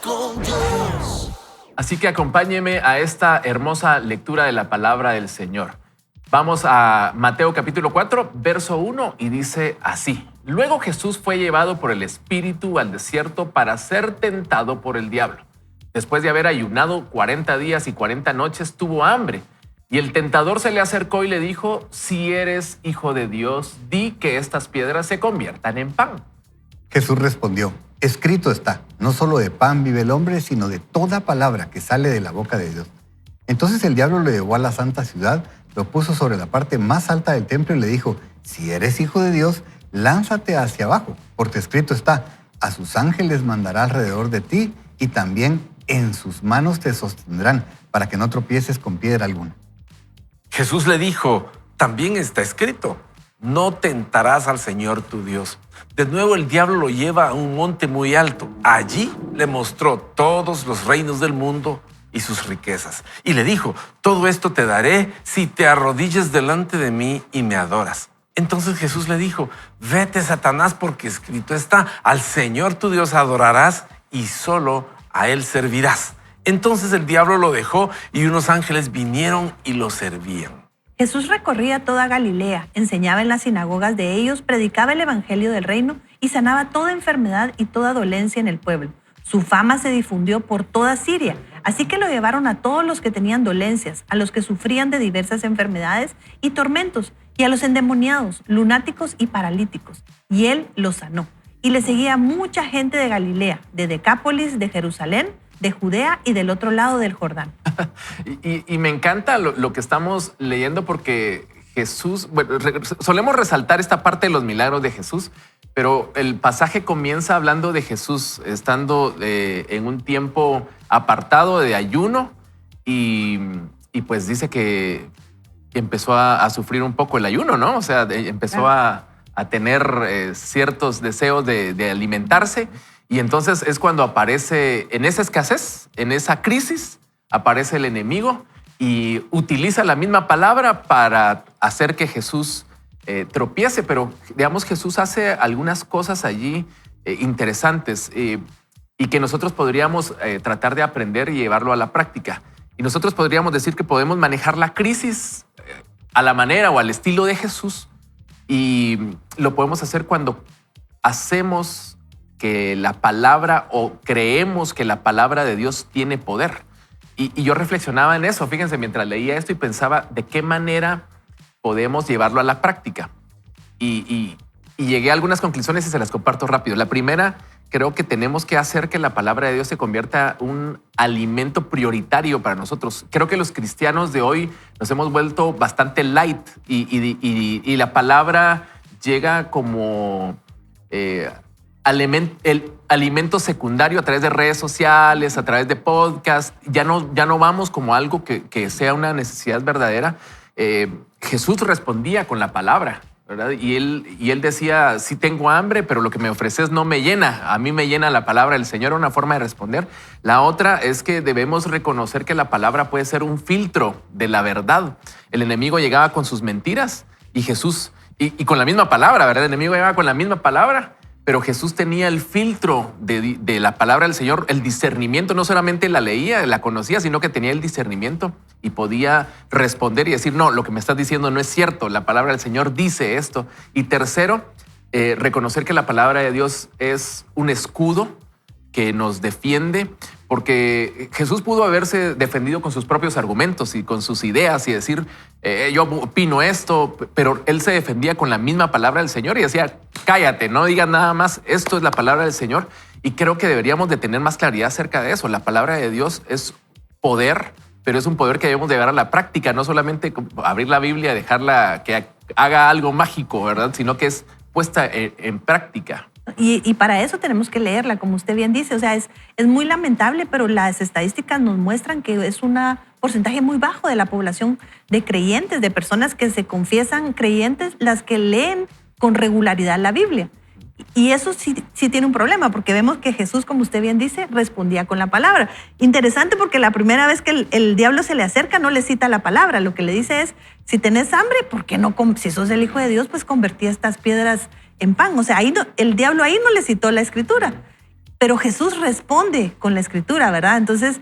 con Dios. Así que acompáñeme a esta hermosa lectura de la palabra del Señor. Vamos a Mateo capítulo 4, verso 1 y dice así. Luego Jesús fue llevado por el Espíritu al desierto para ser tentado por el diablo. Después de haber ayunado 40 días y 40 noches, tuvo hambre. Y el tentador se le acercó y le dijo, si eres hijo de Dios, di que estas piedras se conviertan en pan. Jesús respondió, escrito está, no solo de pan vive el hombre, sino de toda palabra que sale de la boca de Dios. Entonces el diablo lo llevó a la santa ciudad, lo puso sobre la parte más alta del templo y le dijo, si eres hijo de Dios, lánzate hacia abajo, porque escrito está, a sus ángeles mandará alrededor de ti y también en sus manos te sostendrán, para que no tropieces con piedra alguna. Jesús le dijo, también está escrito, no tentarás al Señor tu Dios. De nuevo el diablo lo lleva a un monte muy alto. Allí le mostró todos los reinos del mundo y sus riquezas. Y le dijo, todo esto te daré si te arrodilles delante de mí y me adoras. Entonces Jesús le dijo, vete, Satanás, porque escrito está, al Señor tu Dios adorarás y solo a Él servirás. Entonces el diablo lo dejó y unos ángeles vinieron y lo servían. Jesús recorría toda Galilea, enseñaba en las sinagogas de ellos, predicaba el evangelio del reino y sanaba toda enfermedad y toda dolencia en el pueblo. Su fama se difundió por toda Siria, así que lo llevaron a todos los que tenían dolencias, a los que sufrían de diversas enfermedades y tormentos, y a los endemoniados, lunáticos y paralíticos, y él los sanó. Y le seguía mucha gente de Galilea, de Decápolis, de Jerusalén, de Judea y del otro lado del Jordán. y me encanta lo que estamos leyendo porque Jesús, bueno, solemos resaltar esta parte de los milagros de Jesús, pero el pasaje comienza hablando de Jesús estando en un tiempo apartado de ayuno y pues dice que empezó a sufrir un poco el ayuno, ¿no? O sea, empezó a tener ciertos deseos de alimentarse. Y entonces es cuando aparece, en esa escasez, en esa crisis, aparece el enemigo y utiliza la misma palabra para hacer que Jesús tropiece. Pero, digamos, Jesús hace algunas cosas allí interesantes y que nosotros podríamos tratar de aprender y llevarlo a la práctica. Y nosotros podríamos decir que podemos manejar la crisis a la manera o al estilo de Jesús y lo podemos hacer cuando hacemos que la palabra o creemos que la palabra de Dios tiene poder. Y yo reflexionaba en eso, fíjense, mientras leía esto y pensaba de qué manera podemos llevarlo a la práctica. Y llegué a algunas conclusiones y se las comparto rápido. La primera, creo que tenemos que hacer que la palabra de Dios se convierta en un alimento prioritario para nosotros. Creo que los cristianos de hoy nos hemos vuelto bastante light y la palabra llega como el alimento secundario a través de redes sociales, a través de podcasts. Ya no vamos como algo que sea una necesidad verdadera. Jesús respondía con la palabra, ¿verdad? Y él decía, sí tengo hambre, pero lo que me ofreces no me llena. A mí me llena la palabra del Señor, una forma de responder. La otra es que debemos reconocer que la palabra puede ser un filtro de la verdad. El enemigo llegaba con sus mentiras y Jesús, y con la misma palabra, ¿verdad? El enemigo llegaba con la misma palabra, pero Jesús tenía el filtro de la palabra del Señor, el discernimiento. No solamente la leía, la conocía, sino que tenía el discernimiento y podía responder y decir, no, lo que me estás diciendo no es cierto. La palabra del Señor dice esto. Y tercero, reconocer que la palabra de Dios es un escudo que nos defiende, porque Jesús pudo haberse defendido con sus propios argumentos y con sus ideas y decir, yo opino esto, pero él se defendía con la misma palabra del Señor y decía, cállate, no digas nada más, esto es la palabra del Señor. Y creo que deberíamos de tener más claridad acerca de eso. La palabra de Dios es poder, pero es un poder que debemos de llevar a la práctica, no solamente abrir la Biblia, dejarla que haga algo mágico, ¿verdad? Sino que es puesta en práctica. Y para eso tenemos que leerla, como usted bien dice. O sea, es muy lamentable, pero las estadísticas nos muestran que es un porcentaje muy bajo de la población de creyentes, de personas que se confiesan creyentes, las que leen con regularidad la Biblia. Y eso sí tiene un problema, porque vemos que Jesús, como usted bien dice, respondía con la palabra. Interesante, porque la primera vez que el diablo se le acerca no le cita la palabra. Lo que le dice es, si tenés hambre, ¿por qué no? Si sos el Hijo de Dios, pues convertí estas piedras en pan. O sea, el diablo ahí no le citó la escritura. pero Jesús responde con la escritura, ¿verdad? Entonces,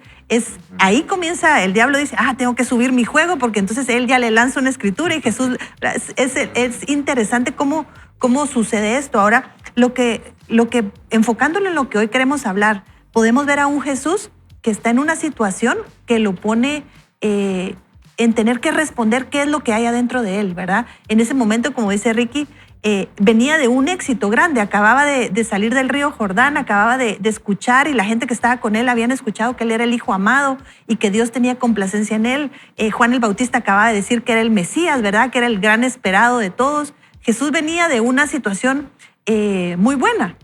ahí comienza, el diablo dice, tengo que subir mi juego, porque entonces él ya le lanza una escritura y Jesús, es interesante cómo sucede esto. Ahora, enfocándolo en lo que hoy queremos hablar, podemos ver a un Jesús que está en una situación que lo pone en tener que responder qué es lo que hay adentro de él, ¿verdad? En ese momento, como dice Ricky, venía de un éxito grande, acababa de salir del río Jordán, acababa de escuchar y la gente que estaba con él habían escuchado que él era el Hijo amado y que Dios tenía complacencia en él. Juan el Bautista acababa de decir que era el Mesías, ¿verdad? Que era el gran esperado de todos. Jesús venía de una situación muy buena.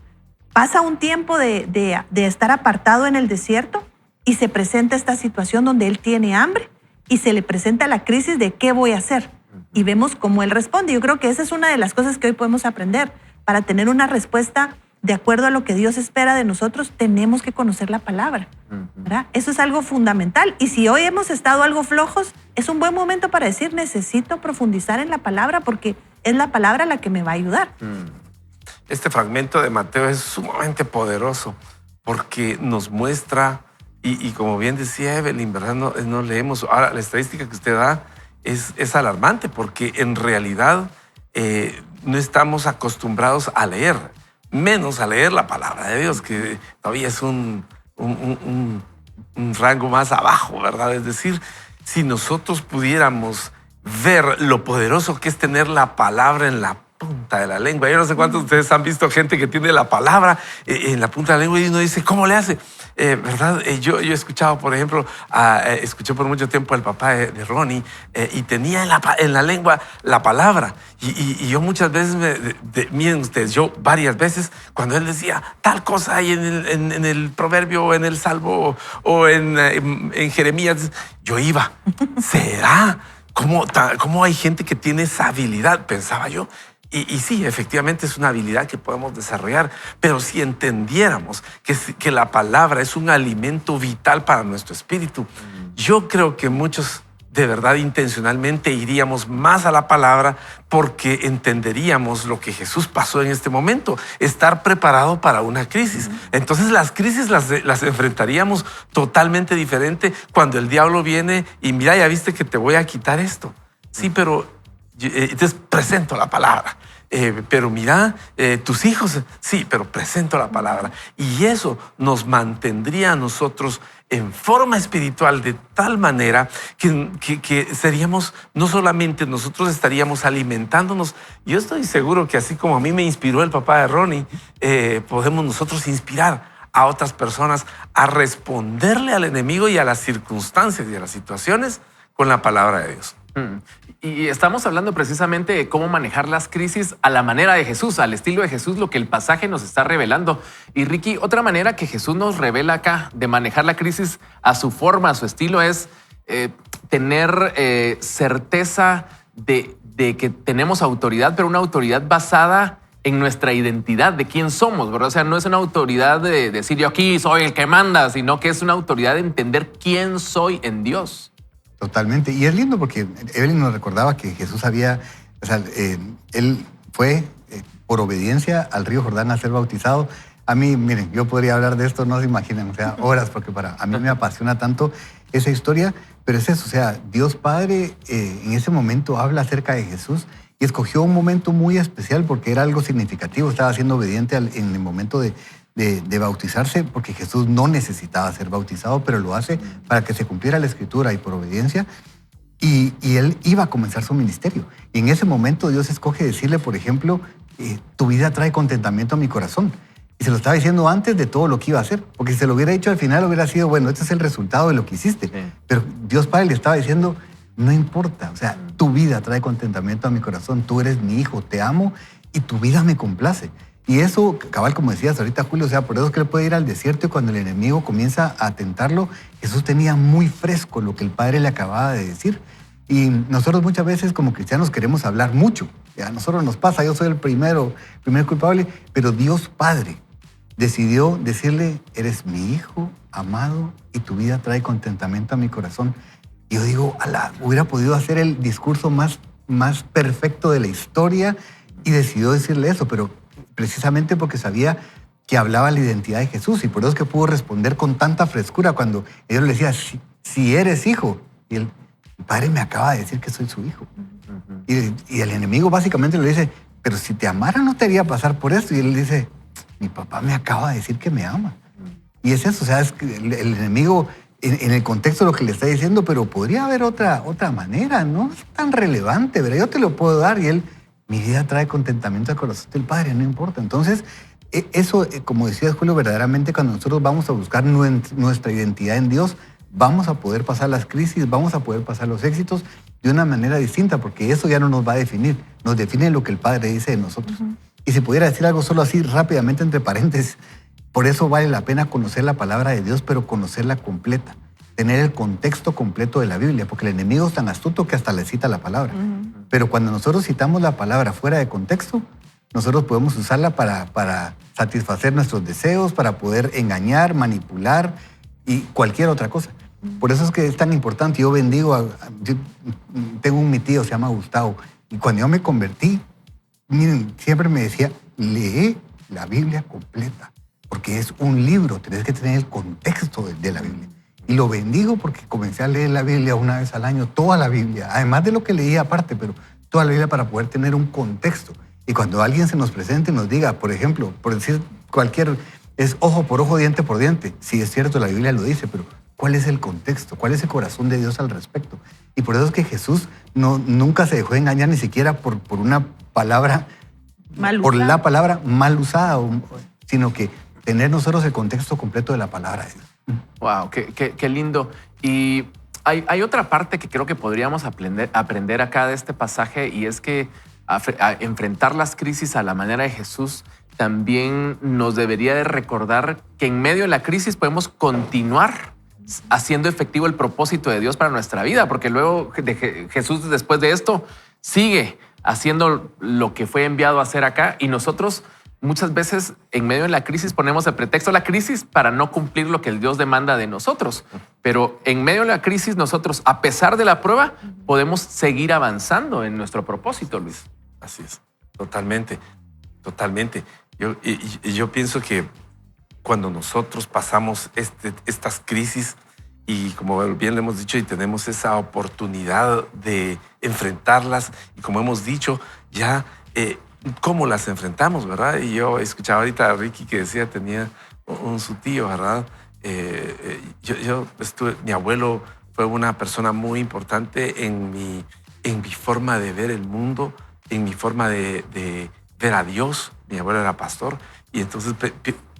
Pasa un tiempo de estar apartado en el desierto y se presenta esta situación donde él tiene hambre y se le presenta la crisis de qué voy a hacer. Y vemos cómo él responde. Yo creo que esa es una de las cosas que hoy podemos aprender. Para tener una respuesta de acuerdo a lo que Dios espera de nosotros, tenemos que conocer la palabra, ¿verdad? Eso es algo fundamental. Y si hoy hemos estado algo flojos, es un buen momento para decir, necesito profundizar en la palabra porque es la palabra la que me va a ayudar. Este fragmento de Mateo es sumamente poderoso porque nos muestra, y como bien decía Evelyn, ¿verdad? No leemos. Ahora, la estadística que usted da es alarmante porque en realidad no estamos acostumbrados a leer, menos a leer la palabra de Dios, que todavía es un rango más abajo, ¿verdad? Es decir, si nosotros pudiéramos ver lo poderoso que es tener la palabra en la punta de la lengua. Yo no sé cuántos de ustedes han visto gente que tiene la palabra en la punta de la lengua y uno dice, ¿cómo le hace? ¿Verdad? Yo he escuchado, por ejemplo, escuché por mucho tiempo al papá de Ronnie y tenía en la lengua la palabra. Y yo muchas veces, miren ustedes, yo varias veces, cuando él decía tal cosa hay en el proverbio, en el salmo o en Jeremías, yo iba, ¿será? ¿Cómo hay gente que tiene esa habilidad? Pensaba yo. Y sí, efectivamente es una habilidad que podemos desarrollar, pero si entendiéramos que la palabra es un alimento vital para nuestro espíritu, yo creo que muchos de verdad intencionalmente iríamos más a la palabra porque entenderíamos lo que Jesús pasó en este momento, estar preparado para una crisis. Entonces las crisis las enfrentaríamos totalmente diferente cuando el diablo viene y mira, ya viste que te voy a quitar esto. Sí, pero entonces presento la palabra. Pero mira, tus hijos, sí, pero presento la palabra. Y eso nos mantendría a nosotros en forma espiritual de tal manera que seríamos, no solamente nosotros estaríamos alimentándonos. Yo estoy seguro que así como a mí me inspiró el papá de Ronnie, podemos nosotros inspirar a otras personas a responderle al enemigo y a las circunstancias y a las situaciones con la palabra de Dios. Y estamos hablando precisamente de cómo manejar las crisis a la manera de Jesús, al estilo de Jesús, lo que el pasaje nos está revelando. Y Ricky, otra manera que Jesús nos revela acá de manejar la crisis a su forma, a su estilo, es tener certeza de que tenemos autoridad, pero una autoridad basada en nuestra identidad de quién somos, ¿verdad? O sea, no es una autoridad de decir yo aquí soy el que manda, sino que es una autoridad de entender quién soy en Dios. Totalmente. Y es lindo porque Evelyn nos recordaba que Jesús había, él fue por obediencia al río Jordán a ser bautizado. A mí, miren, yo podría hablar de esto, no se imaginan, horas, porque a mí me apasiona tanto esa historia, pero es eso, Dios Padre en ese momento habla acerca de Jesús y escogió un momento muy especial porque era algo significativo, estaba siendo obediente en el momento de bautizarse, porque Jesús no necesitaba ser bautizado, pero lo hace para que se cumpliera la Escritura y por obediencia. Y él iba a comenzar su ministerio. Y en ese momento Dios escoge decirle, por ejemplo, tu vida trae contentamiento a mi corazón. Y se lo estaba diciendo antes de todo lo que iba a hacer, porque si se lo hubiera dicho al final hubiera sido, bueno, este es el resultado de lo que hiciste. Sí. Pero Dios Padre le estaba diciendo, no importa, tu vida trae contentamiento a mi corazón, tú eres mi hijo, te amo y tu vida me complace. Y eso, cabal, como decías ahorita, Julio, por eso es que él puede ir al desierto y cuando el enemigo comienza a tentarlo, Jesús tenía muy fresco lo que el Padre le acababa de decir. Y nosotros muchas veces como cristianos queremos hablar mucho. A nosotros nos pasa, yo soy el primer culpable, pero Dios Padre decidió decirle, eres mi hijo amado y tu vida trae contentamiento a mi corazón. Y yo digo, hubiera podido hacer el discurso más perfecto de la historia y decidió decirle eso, pero precisamente porque sabía que hablaba la identidad de Jesús y por eso es que pudo responder con tanta frescura cuando ellos le decían, si eres hijo. Y él, mi padre me acaba de decir que soy su hijo. Y el enemigo básicamente le dice, pero si te amara no te haría pasar por esto. Y él dice, mi papá me acaba de decir que me ama. Y es eso, o sea, es que el enemigo en el contexto de lo que le está diciendo, pero podría haber otra manera, no es tan relevante, ¿verdad? Yo te lo puedo dar y él, mi vida trae contentamiento al corazón del Padre, no importa. Entonces, eso, como decías, Julio, verdaderamente cuando nosotros vamos a buscar nuestra identidad en Dios, vamos a poder pasar las crisis, vamos a poder pasar los éxitos de una manera distinta, porque eso ya no nos va a definir, nos define lo que el Padre dice de nosotros. Y si pudiera decir algo solo así rápidamente entre paréntesis, por eso vale la pena conocer la palabra de Dios, pero conocerla completa, tener el contexto completo de la Biblia, porque el enemigo es tan astuto que hasta le cita la palabra. Pero cuando nosotros citamos la palabra fuera de contexto, nosotros podemos usarla para satisfacer nuestros deseos, para poder engañar, manipular y cualquier otra cosa. Por eso es que es tan importante. Yo bendigo, yo tengo mi tío, se llama Gustavo, y cuando yo me convertí, miren, siempre me decía, lee la Biblia completa, porque es un libro, tenés que tener el contexto de la Biblia. Y lo bendigo porque comencé a leer la Biblia una vez al año, toda la Biblia, además de lo que leía aparte, pero toda la Biblia para poder tener un contexto. Y cuando alguien se nos presente y nos diga, por ejemplo, por decir cualquier, es ojo por ojo, diente por diente. Sí, es cierto, la Biblia lo dice, pero ¿cuál es el contexto? ¿Cuál es el corazón de Dios al respecto? Y por eso es que Jesús nunca se dejó engañar ni siquiera por una palabra, por la palabra mal usada, sino que tener nosotros el contexto completo de la palabra de Dios. Wow, qué lindo. Y hay otra parte que creo que podríamos aprender acá de este pasaje, y es que a enfrentar las crisis a la manera de Jesús también nos debería de recordar que en medio de la crisis podemos continuar haciendo efectivo el propósito de Dios para nuestra vida, porque luego Jesús después de esto sigue haciendo lo que fue enviado a hacer acá, y nosotros muchas veces en medio de la crisis ponemos el pretexto de la crisis para no cumplir lo que el Dios demanda de nosotros. Pero en medio de la crisis nosotros, a pesar de la prueba, podemos seguir avanzando en nuestro propósito, Luis. Así es, totalmente, totalmente. Yo pienso que cuando nosotros pasamos estas crisis y como bien le hemos dicho y tenemos esa oportunidad de enfrentarlas y como hemos dicho ya cómo las enfrentamos, ¿verdad? Y yo escuchaba ahorita a Ricky que decía tenía su tío, ¿verdad? Mi abuelo fue una persona muy importante en mi forma de ver el mundo, en mi forma de ver a Dios. Mi abuelo era pastor y entonces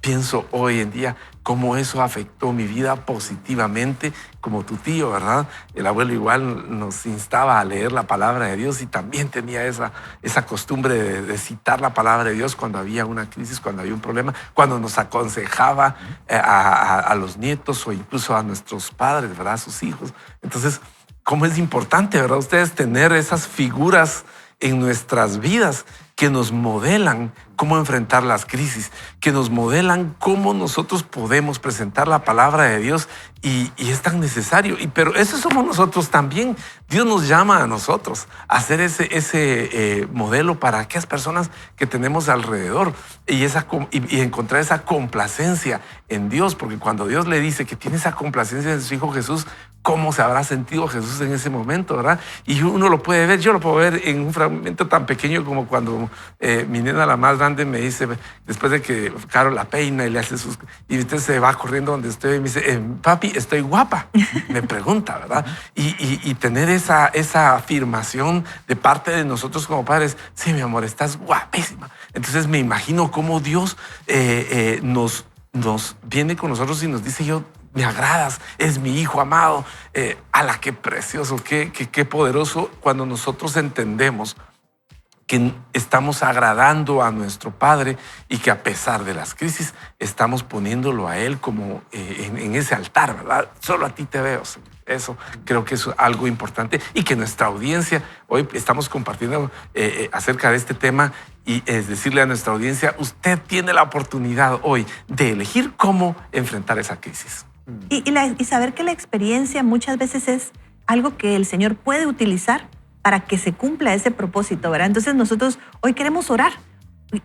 pienso hoy en día cómo eso afectó mi vida positivamente, como tu tío, ¿verdad? El abuelo igual nos instaba a leer la palabra de Dios y también tenía esa costumbre de citar la palabra de Dios cuando había una crisis, cuando había un problema, cuando nos aconsejaba a los nietos o incluso a nuestros padres, ¿verdad? A sus hijos. Entonces, cómo es importante, ¿verdad? Ustedes tener esas figuras en nuestras vidas que nos modelan cómo enfrentar las crisis, que nos modelan cómo nosotros podemos presentar la palabra de Dios y es tan necesario. Pero eso somos nosotros también. Dios nos llama a nosotros a ser ese modelo para aquellas personas que tenemos alrededor y encontrar esa complacencia en Dios, porque cuando Dios le dice que tiene esa complacencia en su Hijo Jesús, ¿cómo se habrá sentido Jesús en ese momento, verdad? Y uno lo puede ver, yo lo puedo ver en un fragmento tan pequeño como cuando mi nena, la más grande, me dice, después de que Carol la peina y le hace y usted se va corriendo donde estoy y me dice, papi, estoy guapa. Me pregunta, ¿verdad? Y tener esa afirmación de parte de nosotros como padres, sí, mi amor, estás guapísima. Entonces me imagino cómo Dios nos viene con nosotros y nos dice, me agradas, es mi hijo amado. ¡Ala, qué precioso, qué poderoso cuando nosotros entendemos que estamos agradando a nuestro Padre y que a pesar de las crisis estamos poniéndolo a Él como en ese altar, ¿verdad? Solo a ti te veo, Señor. Eso creo que es algo importante y que nuestra audiencia, hoy estamos compartiendo acerca de este tema y es decirle a nuestra audiencia, usted tiene la oportunidad hoy de elegir cómo enfrentar esa crisis. Y saber que la experiencia muchas veces es algo que el Señor puede utilizar para que se cumpla ese propósito, ¿verdad? Entonces nosotros hoy queremos orar.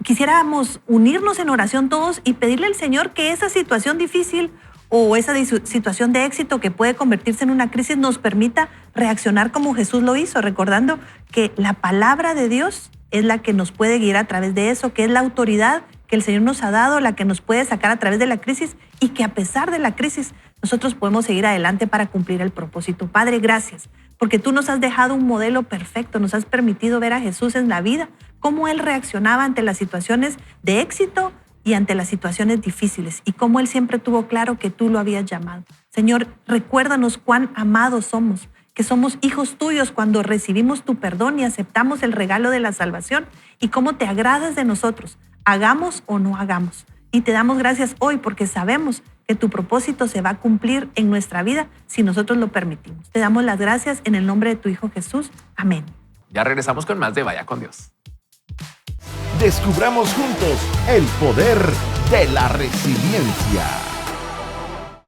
quisiéramos unirnos en oración todos y pedirle al Señor que esa situación difícil o esa situación de éxito que puede convertirse en una crisis nos permita reaccionar como Jesús lo hizo, recordando que la palabra de Dios es la que nos puede guiar a través de eso, que es la autoridad que el Señor nos ha dado, la que nos puede sacar a través de la crisis y que a pesar de la crisis nosotros podemos seguir adelante para cumplir el propósito. Padre, gracias, porque tú nos has dejado un modelo perfecto, nos has permitido ver a Jesús en la vida, cómo Él reaccionaba ante las situaciones de éxito y ante las situaciones difíciles y cómo Él siempre tuvo claro que tú lo habías llamado. Señor, recuérdanos cuán amados somos, que somos hijos tuyos cuando recibimos tu perdón y aceptamos el regalo de la salvación y cómo te agradas de nosotros, hagamos o no hagamos. Y te damos gracias hoy porque sabemos que tu propósito se va a cumplir en nuestra vida si nosotros lo permitimos. Te damos las gracias en el nombre de tu Hijo Jesús. Amén. Ya regresamos con más de Vaya con Dios. Descubramos juntos el poder de la resiliencia.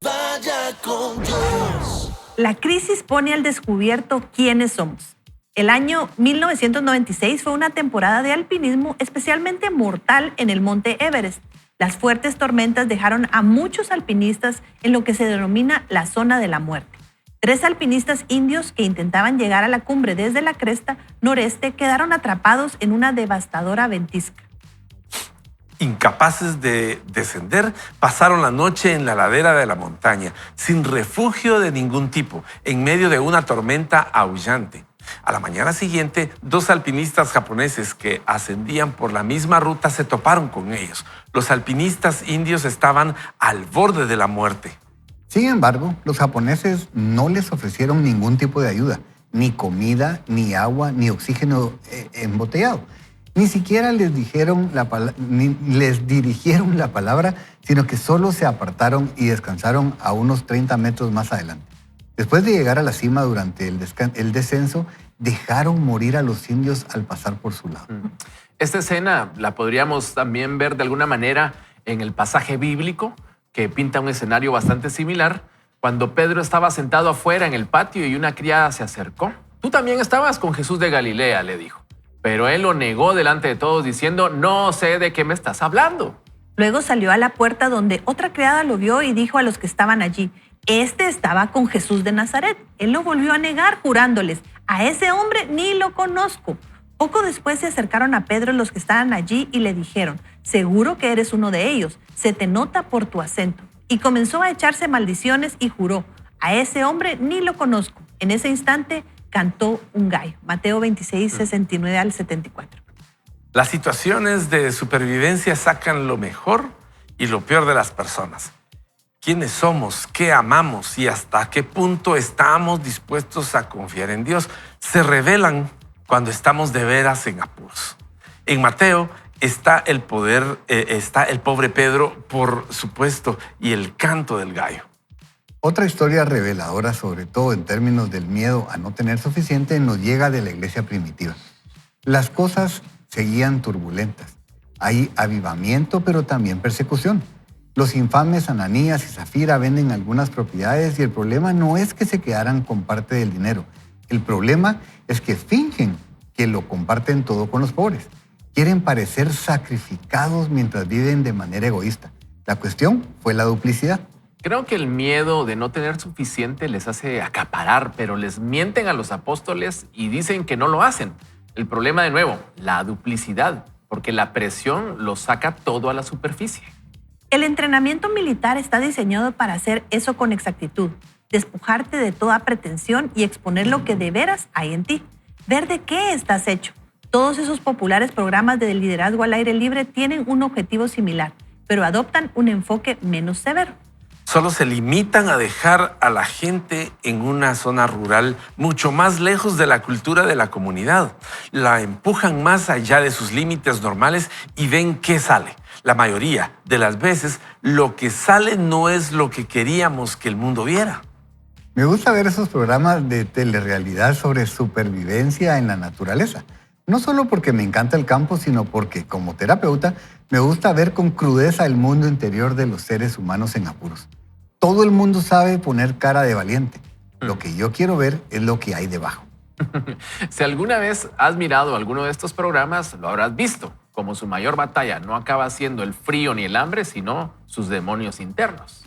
Vaya con Dios. La crisis pone al descubierto quiénes somos. El año 1996 fue una temporada de alpinismo especialmente mortal en el monte Everest. Las fuertes tormentas dejaron a muchos alpinistas en lo que se denomina la zona de la muerte. 3 alpinistas indios que intentaban llegar a la cumbre desde la cresta noreste quedaron atrapados en una devastadora ventisca. Incapaces de descender, pasaron la noche en la ladera de la montaña, sin refugio de ningún tipo, en medio de una tormenta aullante. A la mañana siguiente, 2 alpinistas japoneses que ascendían por la misma ruta se toparon con ellos. Los alpinistas indios estaban al borde de la muerte. Sin embargo, los japoneses no les ofrecieron ningún tipo de ayuda, ni comida, ni agua, ni oxígeno embotellado. Ni siquiera les dirigieron la palabra, sino que solo se apartaron y descansaron a unos 30 metros más adelante. Después de llegar a la cima durante el descenso, dejaron morir a los indios al pasar por su lado. Esta escena la podríamos también ver de alguna manera en el pasaje bíblico que pinta un escenario bastante similar cuando Pedro estaba sentado afuera en el patio y una criada se acercó. Tú también estabas con Jesús de Galilea, le dijo. Pero él lo negó delante de todos diciendo, no sé de qué me estás hablando. Luego salió a la puerta donde otra criada lo vio y dijo a los que estaban allí, este estaba con Jesús de Nazaret. Él lo volvió a negar jurándoles, a ese hombre ni lo conozco. Poco después se acercaron a Pedro los que estaban allí y le dijeron, seguro que eres uno de ellos, se te nota por tu acento. Y comenzó a echarse maldiciones y juró, a ese hombre ni lo conozco. En ese instante cantó un gallo. Mateo 26, 69 al 74. Las situaciones de supervivencia sacan lo mejor y lo peor de las personas. ¿Quiénes somos? ¿Qué amamos? ¿Y hasta qué punto estamos dispuestos a confiar en Dios? Se revelan cuando estamos de veras en apuros. En Mateo está el pobre Pedro, por supuesto, y el canto del gallo. Otra historia reveladora, sobre todo en términos del miedo a no tener suficiente, nos llega de la iglesia primitiva. Las cosas seguían turbulentas. Hay avivamiento, pero también persecución. Los infames Ananías y Zafira venden algunas propiedades y el problema no es que se quedaran con parte del dinero. El problema es que fingen que lo comparten todo con los pobres. Quieren parecer sacrificados mientras viven de manera egoísta. La cuestión fue la duplicidad. Creo que el miedo de no tener suficiente les hace acaparar, pero les mienten a los apóstoles y dicen que no lo hacen. El problema, de nuevo, la duplicidad, porque la presión lo saca todo a la superficie. El entrenamiento militar está diseñado para hacer eso con exactitud, despojarte de toda pretensión y exponer lo que de veras hay en ti. Ver de qué estás hecho. Todos esos populares programas de liderazgo al aire libre tienen un objetivo similar, pero adoptan un enfoque menos severo. Solo se limitan a dejar a la gente en una zona rural mucho más lejos de la cultura de la comunidad. La empujan más allá de sus límites normales y ven qué sale. La mayoría de las veces, lo que sale no es lo que queríamos que el mundo viera. Me gusta ver esos programas de telerrealidad sobre supervivencia en la naturaleza. No solo porque me encanta el campo, sino porque, como terapeuta, me gusta ver con crudeza el mundo interior de los seres humanos en apuros. Todo el mundo sabe poner cara de valiente. Lo que yo quiero ver es lo que hay debajo. Si alguna vez has mirado alguno de estos programas, lo habrás visto. como su mayor batalla no acaba siendo el frío ni el hambre, sino sus demonios internos.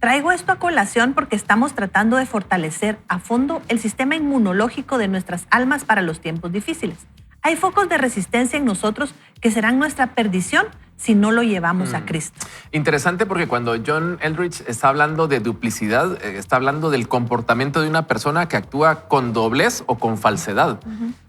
Traigo esto a colación porque estamos tratando de fortalecer a fondo el sistema inmunológico de nuestras almas para los tiempos difíciles. Hay focos de resistencia en nosotros que serán nuestra perdición si no lo llevamos a Cristo. Interesante porque cuando John Eldredge está hablando de duplicidad, está hablando del comportamiento de una persona que actúa con doblez o con falsedad.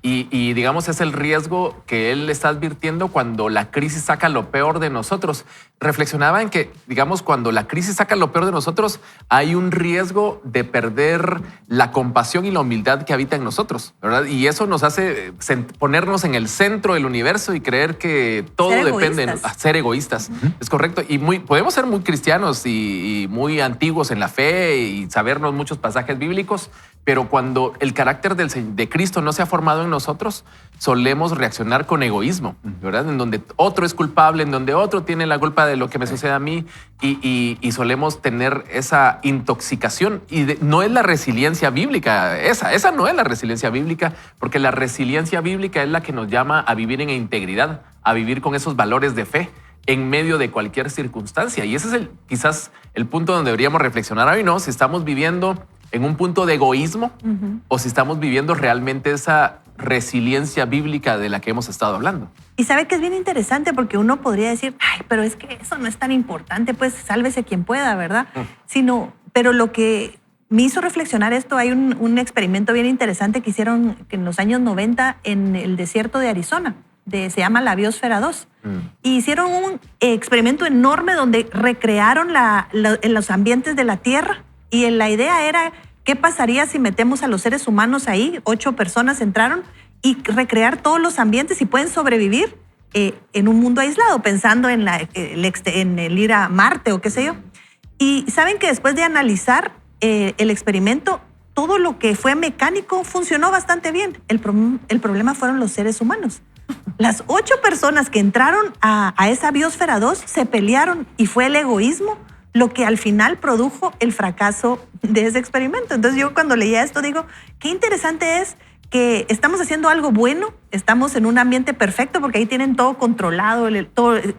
Y digamos, es el riesgo que él está advirtiendo cuando la crisis saca lo peor de nosotros. Reflexionaba en que, digamos, cuando la crisis saca lo peor de nosotros, hay un riesgo de perder la compasión y la humildad que habita en nosotros, ¿verdad? Y eso nos hace ponernos en el centro del universo y creer que todo depende de ser egoístas. Es correcto. Y podemos ser muy cristianos y muy antiguos en la fe y sabernos muchos pasajes bíblicos, pero cuando el carácter de Cristo no se ha formado en nosotros, solemos reaccionar con egoísmo, ¿verdad? En donde otro es culpable, en donde otro tiene la culpa de lo que me sucede a mí y solemos tener esa intoxicación. Y no es la resiliencia bíblica, esa no es la resiliencia bíblica, porque la resiliencia bíblica es la que nos llama a vivir en integridad, a vivir con esos valores de fe en medio de cualquier circunstancia. Y ese es quizás el punto donde deberíamos reflexionar hoy, ¿no? Si estamos viviendo en un punto de egoísmo o si estamos viviendo realmente esa resiliencia bíblica de la que hemos estado hablando. Y sabe que es bien interesante porque uno podría decir, ay, pero es que eso no es tan importante, pues sálvese quien pueda, ¿verdad? Pero lo que me hizo reflexionar esto, hay un experimento bien interesante que hicieron en los años 90 en el desierto de Arizona. Se llama la Biosfera 2. Y hicieron un experimento enorme donde recrearon en los ambientes de la Tierra. Y la idea era, ¿qué pasaría si metemos a los seres humanos ahí? 8 personas entraron y recrear todos los ambientes y pueden sobrevivir en un mundo aislado, pensando en el ir a Marte o qué sé yo. Y saben que después de analizar el experimento, todo lo que fue mecánico funcionó bastante bien. El problema fueron los seres humanos. Las 8 personas que entraron a esa Biosfera 2 se pelearon y fue el egoísmo lo que al final produjo el fracaso de ese experimento. Entonces yo cuando leía esto digo, qué interesante es que estamos haciendo algo bueno, estamos en un ambiente perfecto porque ahí tienen todo controlado,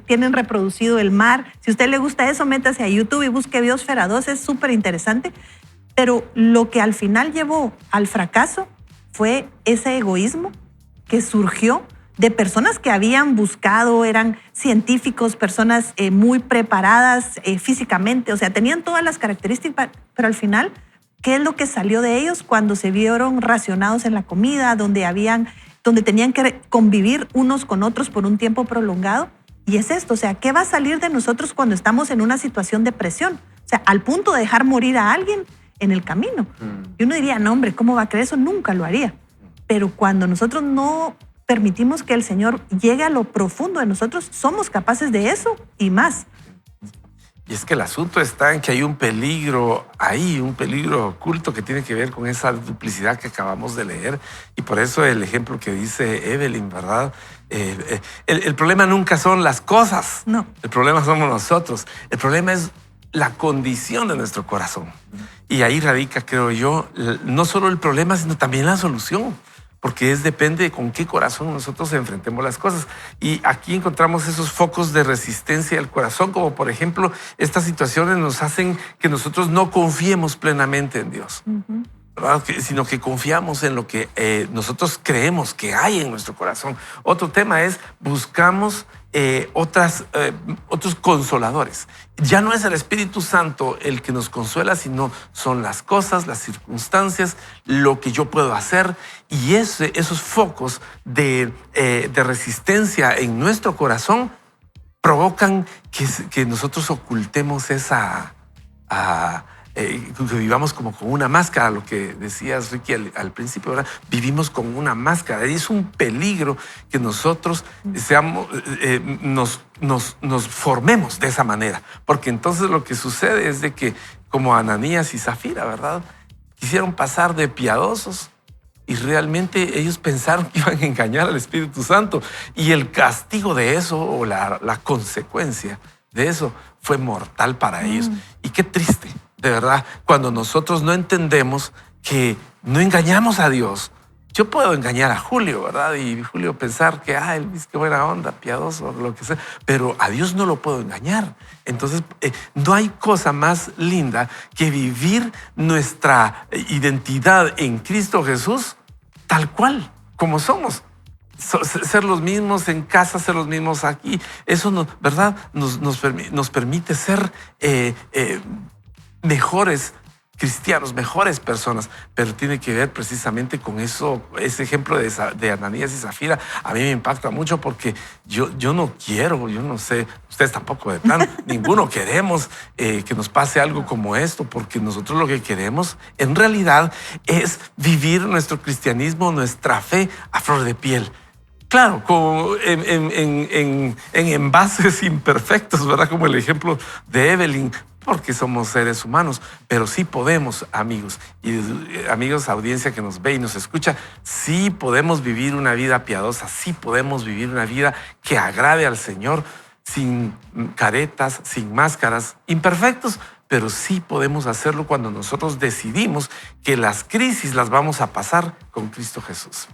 tienen reproducido el mar. Si a usted le gusta eso, métase a YouTube y busque Biosfera 2, es súper interesante. Pero lo que al final llevó al fracaso fue ese egoísmo que surgió de personas que habían buscado, eran científicos, personas muy preparadas físicamente, o sea, tenían todas las características, pero al final, ¿qué es lo que salió de ellos cuando se vieron racionados en la comida, donde tenían que convivir unos con otros por un tiempo prolongado? Y es esto, o sea, ¿qué va a salir de nosotros cuando estamos en una situación de presión? O sea, al punto de dejar morir a alguien en el camino. Y uno diría, no, hombre, ¿cómo va a creer eso? Nunca lo haría. Pero cuando nosotros no permitimos que el Señor llegue a lo profundo de nosotros, somos capaces de eso y más. Y es que el asunto está en que hay un peligro ahí, un peligro oculto que tiene que ver con esa duplicidad que acabamos de leer. Y por eso el ejemplo que dice Evelyn, ¿verdad? El problema nunca son las cosas. No. El problema somos nosotros. El problema es la condición de nuestro corazón. Y ahí radica, creo yo, no solo el problema, sino también la solución. Porque depende de con qué corazón nosotros enfrentemos las cosas. Y aquí encontramos esos focos de resistencia del corazón, como por ejemplo, estas situaciones nos hacen que nosotros no confiemos plenamente en Dios, ¿verdad? Sino que confiamos en lo que nosotros creemos que hay en nuestro corazón. Otro tema es buscamos otros consoladores. Ya no es el Espíritu Santo el que nos consuela, sino son las cosas, las circunstancias, lo que yo puedo hacer. Y esos focos de resistencia en nuestro corazón provocan que nosotros ocultemos que vivamos como con una máscara, lo que decías, Ricky, al principio, ¿verdad? Vivimos con una máscara y es un peligro que nosotros nos formemos de esa manera, porque entonces lo que sucede es de que, como Ananías y Zafira, ¿verdad? Quisieron pasar de piadosos y realmente ellos pensaron que iban a engañar al Espíritu Santo y el castigo de eso o la consecuencia de eso fue mortal para ellos. Y qué triste, de verdad, cuando nosotros no entendemos que no engañamos a Dios, yo puedo engañar a Julio, ¿verdad? Y Julio pensar que, él dice que buena onda, piadoso, lo que sea, pero a Dios no lo puedo engañar. Entonces, no hay cosa más linda que vivir nuestra identidad en Cristo Jesús tal cual, como somos. Ser los mismos en casa, ser los mismos aquí. Eso, ¿verdad? Nos permite ser mejores cristianos, mejores personas, pero tiene que ver precisamente con eso. Ese ejemplo de Ananías y Zafira a mí me impacta mucho porque yo no quiero, yo no sé, ustedes tampoco de plan, ninguno queremos que nos pase algo como esto, porque nosotros lo que queremos en realidad es vivir nuestro cristianismo, nuestra fe a flor de piel. Claro, en envases imperfectos, ¿verdad? Como el ejemplo de Evelyn, porque somos seres humanos, pero sí podemos, amigos, y amigos, audiencia que nos ve y nos escucha, sí podemos vivir una vida piadosa, sí podemos vivir una vida que agrade al Señor, sin caretas, sin máscaras, imperfectos, pero sí podemos hacerlo cuando nosotros decidimos que las crisis las vamos a pasar con Cristo Jesús.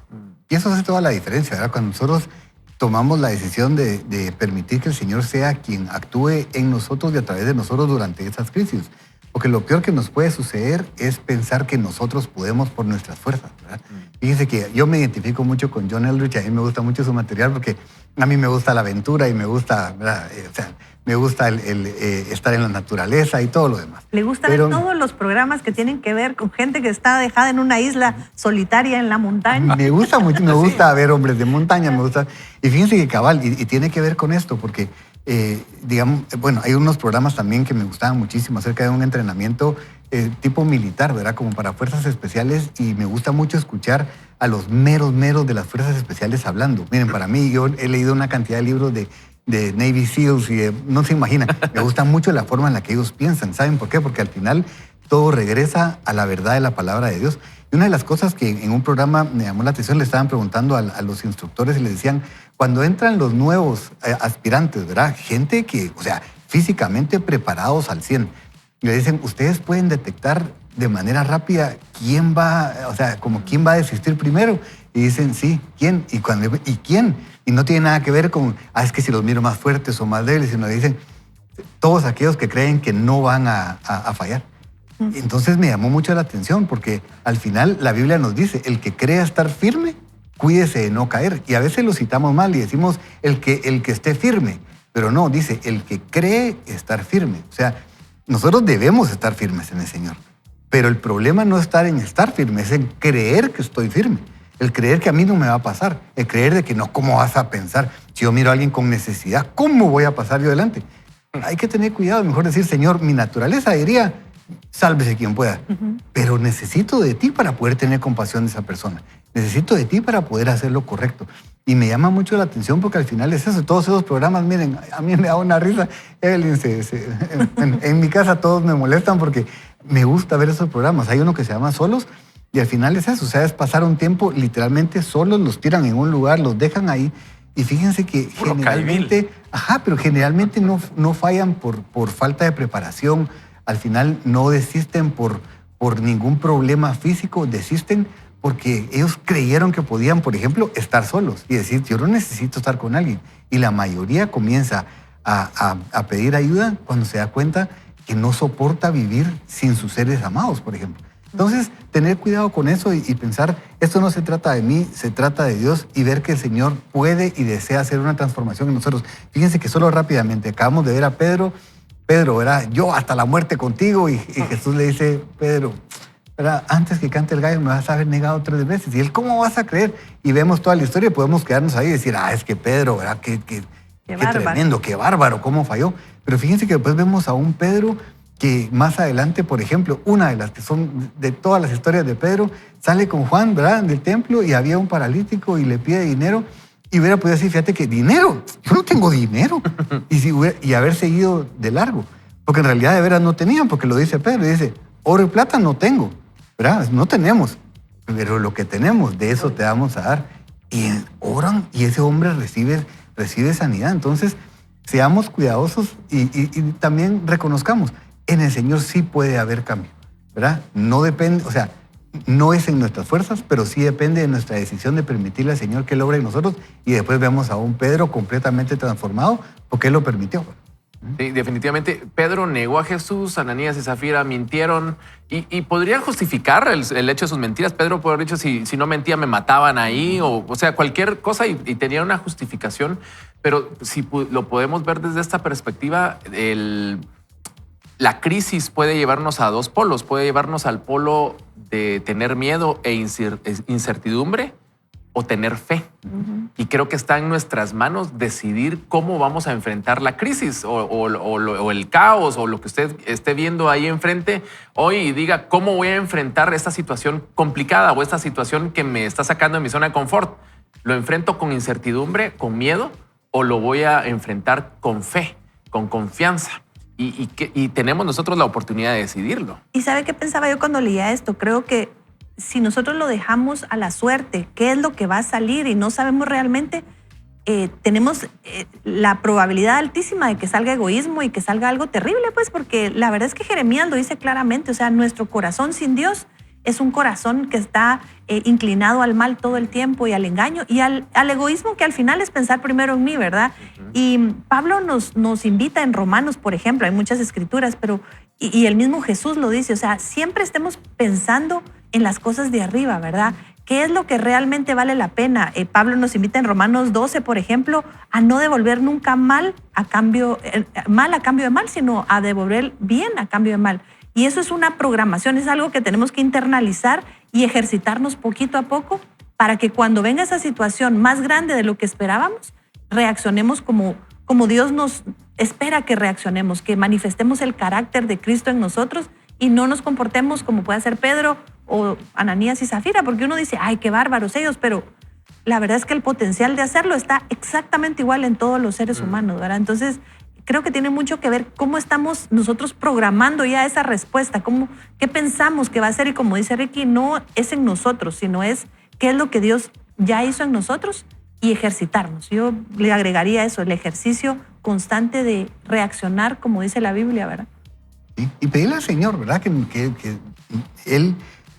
Y eso hace toda la diferencia, ¿verdad? Cuando nosotros tomamos la decisión de permitir que el Señor sea quien actúe en nosotros y a través de nosotros durante esas crisis. Porque lo peor que nos puede suceder es pensar que nosotros podemos por nuestras fuerzas, ¿verdad? Fíjense que yo me identifico mucho con John Eldredge, a mí me gusta mucho su material porque a mí me gusta la aventura y me gusta, ¿verdad? Me gusta estar en la naturaleza y todo lo demás. Le gusta ver todos los programas que tienen que ver con gente que está dejada en una isla solitaria en la montaña. Me gusta mucho, me gusta ver hombres de montaña, me gusta. Y fíjense que cabal, y tiene que ver con esto, porque, digamos, bueno, hay unos programas también que me gustaban muchísimo acerca de un entrenamiento tipo militar, ¿verdad? Como para fuerzas especiales, y me gusta mucho escuchar a los meros de las fuerzas especiales hablando. Miren, para mí, yo he leído una cantidad de libros de Navy SEALs y no se imaginan. Me gusta mucho la forma en la que ellos piensan. ¿Saben por qué? Porque al final todo regresa a la verdad de la palabra de Dios. Y una de las cosas que en un programa me llamó la atención, le estaban preguntando a los instructores y les decían, cuando entran los nuevos aspirantes, ¿verdad? Gente que, o sea, físicamente preparados al 100, le dicen, ustedes pueden detectar de manera rápida quién va, o sea, como quién va a desistir primero. Y dicen, sí, ¿quién? ¿Y quién? Y no tiene nada que ver con, es que si los miro más fuertes o más débiles, sino dicen, todos aquellos que creen que no van a fallar. Entonces me llamó mucho la atención porque al final la Biblia nos dice, el que crea estar firme, cuídese de no caer. Y a veces lo citamos mal y decimos, el que esté firme. Pero no, dice, el que cree estar firme. O sea, nosotros debemos estar firmes en el Señor. Pero el problema no está en estar firme, es en creer que estoy firme. El creer que a mí no me va a pasar. El creer de que no, ¿cómo vas a pensar? Si yo miro a alguien con necesidad, ¿cómo voy a pasar yo adelante? Hay que tener cuidado, mejor decir, Señor, mi naturaleza diría, sálvese quien pueda. Pero necesito de ti para poder tener compasión de esa persona. Necesito de ti para poder hacer lo correcto. Y me llama mucho la atención porque al final es eso. Todos esos programas, miren, a mí me da una risa. Evelyn, en mi casa todos me molestan porque me gusta ver esos programas. Hay uno que se llama Solos y al final es eso. O sea, es pasar un tiempo literalmente solos, los tiran en un lugar, los dejan ahí. Y fíjense que puro generalmente, pero generalmente no fallan por falta de preparación. Al final no desisten por ningún problema físico, desisten porque ellos creyeron que podían, por ejemplo, estar solos y decir, yo no necesito estar con alguien. Y la mayoría comienza a pedir ayuda cuando se da cuenta que no soporta vivir sin sus seres amados, por ejemplo. Entonces, tener cuidado con eso y pensar, esto no se trata de mí, se trata de Dios y ver que el Señor puede y desea hacer una transformación en nosotros. Fíjense que solo rápidamente acabamos de ver a Pedro, ¿verdad? Yo hasta la muerte contigo. Y Jesús le dice, Pedro, ¿verdad? Antes que cante el gallo me vas a haber negado 3 veces. Y él, ¿cómo vas a creer? Y vemos toda la historia y podemos quedarnos ahí y decir, es que Pedro, ¿verdad? Qué tremendo, qué bárbaro, cómo falló. Pero fíjense que después vemos a un Pedro que más adelante, por ejemplo, una de las que son de todas las historias de Pedro, sale con Juan, ¿verdad? Del templo y había un paralítico y le pide dinero. Y hubiera podido decir, fíjate que dinero, yo no tengo dinero. Y haber seguido de largo. Porque en realidad de veras no tenían, porque lo dice Pedro, y dice, oro y plata no tengo, ¿verdad? No tenemos. Pero lo que tenemos, de eso te vamos a dar. Y oran y ese hombre recibe sanidad. Entonces, seamos cuidadosos y también reconozcamos, en el Señor sí puede haber cambio, ¿verdad? No depende, o sea, no es en nuestras fuerzas, pero sí depende de nuestra decisión de permitirle al Señor que Él obra en nosotros, y después vemos a un Pedro completamente transformado porque Él lo permitió. Sí, definitivamente. Pedro negó a Jesús, Ananías y Zafira mintieron y podrían justificar el hecho de sus mentiras. Pedro puede haber dicho, si no mentía me mataban ahí, o sea, cualquier cosa y tenía una justificación. Pero si lo podemos ver desde esta perspectiva, la crisis puede llevarnos a dos polos. Puede llevarnos al polo de tener miedo e incertidumbre, o tener fe. Y creo que está en nuestras manos decidir cómo vamos a enfrentar la crisis o el caos o lo que usted esté viendo ahí enfrente hoy, y diga cómo voy a enfrentar esta situación complicada o esta situación que me está sacando de mi zona de confort. ¿Lo enfrento con incertidumbre, con miedo, o lo voy a enfrentar con fe, con confianza? Y tenemos nosotros la oportunidad de decidirlo. ¿Y sabe qué pensaba yo cuando leía esto? Creo que si nosotros lo dejamos a la suerte, qué es lo que va a salir y no sabemos realmente, tenemos la probabilidad altísima de que salga egoísmo y que salga algo terrible, pues, porque la verdad es que Jeremías lo dice claramente. O sea, nuestro corazón sin Dios es un corazón que está inclinado al mal todo el tiempo y al engaño y al egoísmo, que al final es pensar primero en mí, ¿verdad? Y Pablo nos invita en Romanos, por ejemplo, hay muchas escrituras, pero y el mismo Jesús lo dice, o sea, siempre estemos pensando en las cosas de arriba, ¿verdad? ¿Qué es lo que realmente vale la pena? Pablo nos invita en Romanos 12, por ejemplo, a no devolver nunca mal a cambio de mal, sino a devolver bien a cambio de mal. Y eso es una programación, es algo que tenemos que internalizar y ejercitarnos poquito a poco para que cuando venga esa situación más grande de lo que esperábamos, reaccionemos como Dios nos espera que reaccionemos, que manifestemos el carácter de Cristo en nosotros y no nos comportemos como puede hacer Pedro o Ananías y Zafira, porque uno dice, ay, qué bárbaros ellos, pero la verdad es que el potencial de hacerlo está exactamente igual en todos los seres humanos, ¿verdad? Entonces, creo que tiene mucho que ver cómo estamos nosotros programando ya esa respuesta, qué pensamos que va a ser, y como dice Ricky, no es en nosotros, sino es qué es lo que Dios ya hizo en nosotros y ejercitarnos. Yo le agregaría eso, el ejercicio constante de reaccionar, como dice la Biblia, ¿verdad? ¿Sí? Y pedirle al Señor, ¿verdad? Que Él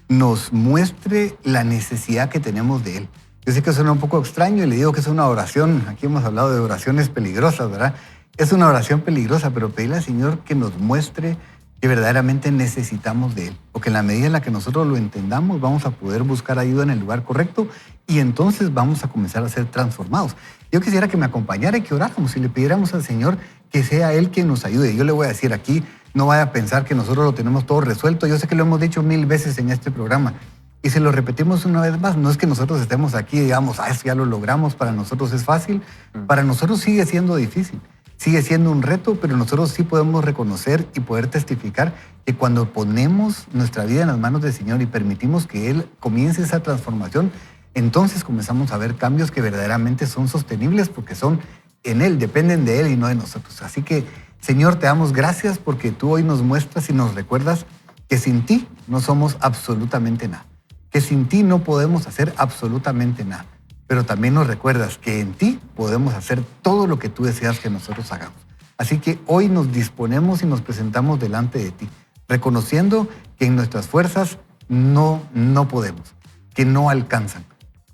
nos muestre la necesidad que tenemos de Él. Yo sé que suena un poco extraño y le digo que es una oración. Aquí hemos hablado de oraciones peligrosas, ¿verdad? Es una oración peligrosa, pero pedirle al Señor que nos muestre que verdaderamente necesitamos de Él. Porque en la medida en la que nosotros lo entendamos, vamos a poder buscar ayuda en el lugar correcto y entonces vamos a comenzar a ser transformados. Yo quisiera que me acompañara y que oráramos y le pidiéramos al Señor que sea Él quien nos ayude. Yo le voy a decir aquí, no vaya a pensar que nosotros lo tenemos todo resuelto. Yo sé que lo hemos dicho 1000 veces en este programa. Y si lo repetimos una vez más, no es que nosotros estemos aquí y digamos, eso ya lo logramos, para nosotros es fácil. Para nosotros sigue siendo difícil. Sigue siendo un reto, pero nosotros sí podemos reconocer y poder testificar que cuando ponemos nuestra vida en las manos del Señor y permitimos que Él comience esa transformación, entonces comenzamos a ver cambios que verdaderamente son sostenibles porque son en Él, dependen de Él y no de nosotros. Así que, Señor, te damos gracias porque tú hoy nos muestras y nos recuerdas que sin ti no somos absolutamente nada, que sin ti no podemos hacer absolutamente nada. Pero también nos recuerdas que en ti podemos hacer todo lo que tú deseas que nosotros hagamos. Así que hoy nos disponemos y nos presentamos delante de ti, reconociendo que en nuestras fuerzas no podemos, que no alcanzan.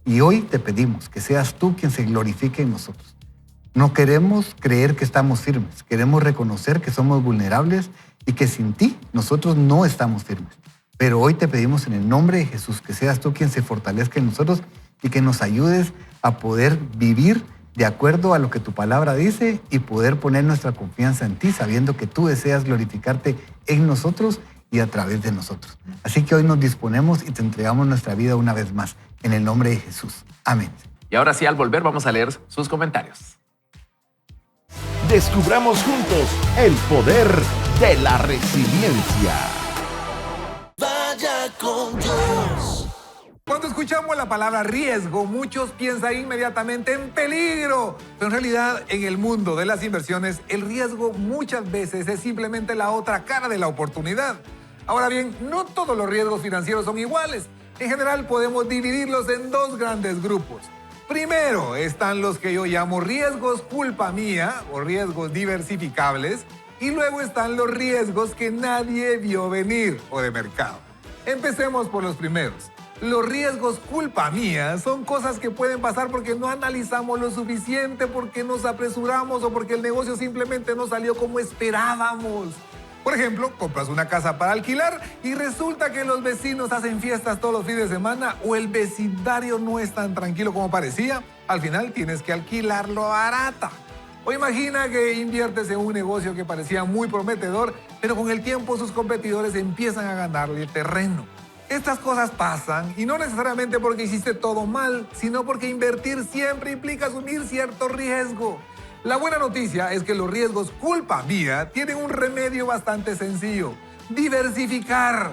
Y hoy te pedimos que seas tú quien se glorifique en nosotros. No queremos creer que estamos firmes, queremos reconocer que somos vulnerables y que sin ti nosotros no estamos firmes. Pero hoy te pedimos en el nombre de Jesús que seas tú quien se fortalezca en nosotros y que nos ayudes a poder vivir de acuerdo a lo que tu palabra dice y poder poner nuestra confianza en ti, sabiendo que tú deseas glorificarte en nosotros y a través de nosotros. Así que hoy nos disponemos y te entregamos nuestra vida una vez más, en el nombre de Jesús. Amén. Y ahora sí, al volver vamos a leer sus comentarios. Descubramos juntos el poder de la resiliencia. Vaya con Dios. Cuando escuchamos la palabra riesgo, muchos piensan inmediatamente en peligro. Pero en realidad, en el mundo de las inversiones, el riesgo muchas veces es simplemente la otra cara de la oportunidad. Ahora bien, no todos los riesgos financieros son iguales. En general, podemos dividirlos en dos grandes grupos. Primero están los que yo llamo riesgos culpa mía o riesgos diversificables. Y luego están los riesgos que nadie vio venir o de mercado. Empecemos por los primeros. Los riesgos culpa mía son cosas que pueden pasar porque no analizamos lo suficiente, porque nos apresuramos o porque el negocio simplemente no salió como esperábamos. Por ejemplo, compras una casa para alquilar y resulta que los vecinos hacen fiestas todos los fines de semana o el vecindario no es tan tranquilo como parecía. Al final tienes que alquilarlo barata. O imagina que inviertes en un negocio que parecía muy prometedor, pero con el tiempo sus competidores empiezan a ganarle terreno. Estas cosas pasan y no necesariamente porque hiciste todo mal, sino porque invertir siempre implica asumir cierto riesgo. La buena noticia es que los riesgos culpa mía tienen un remedio bastante sencillo: diversificar.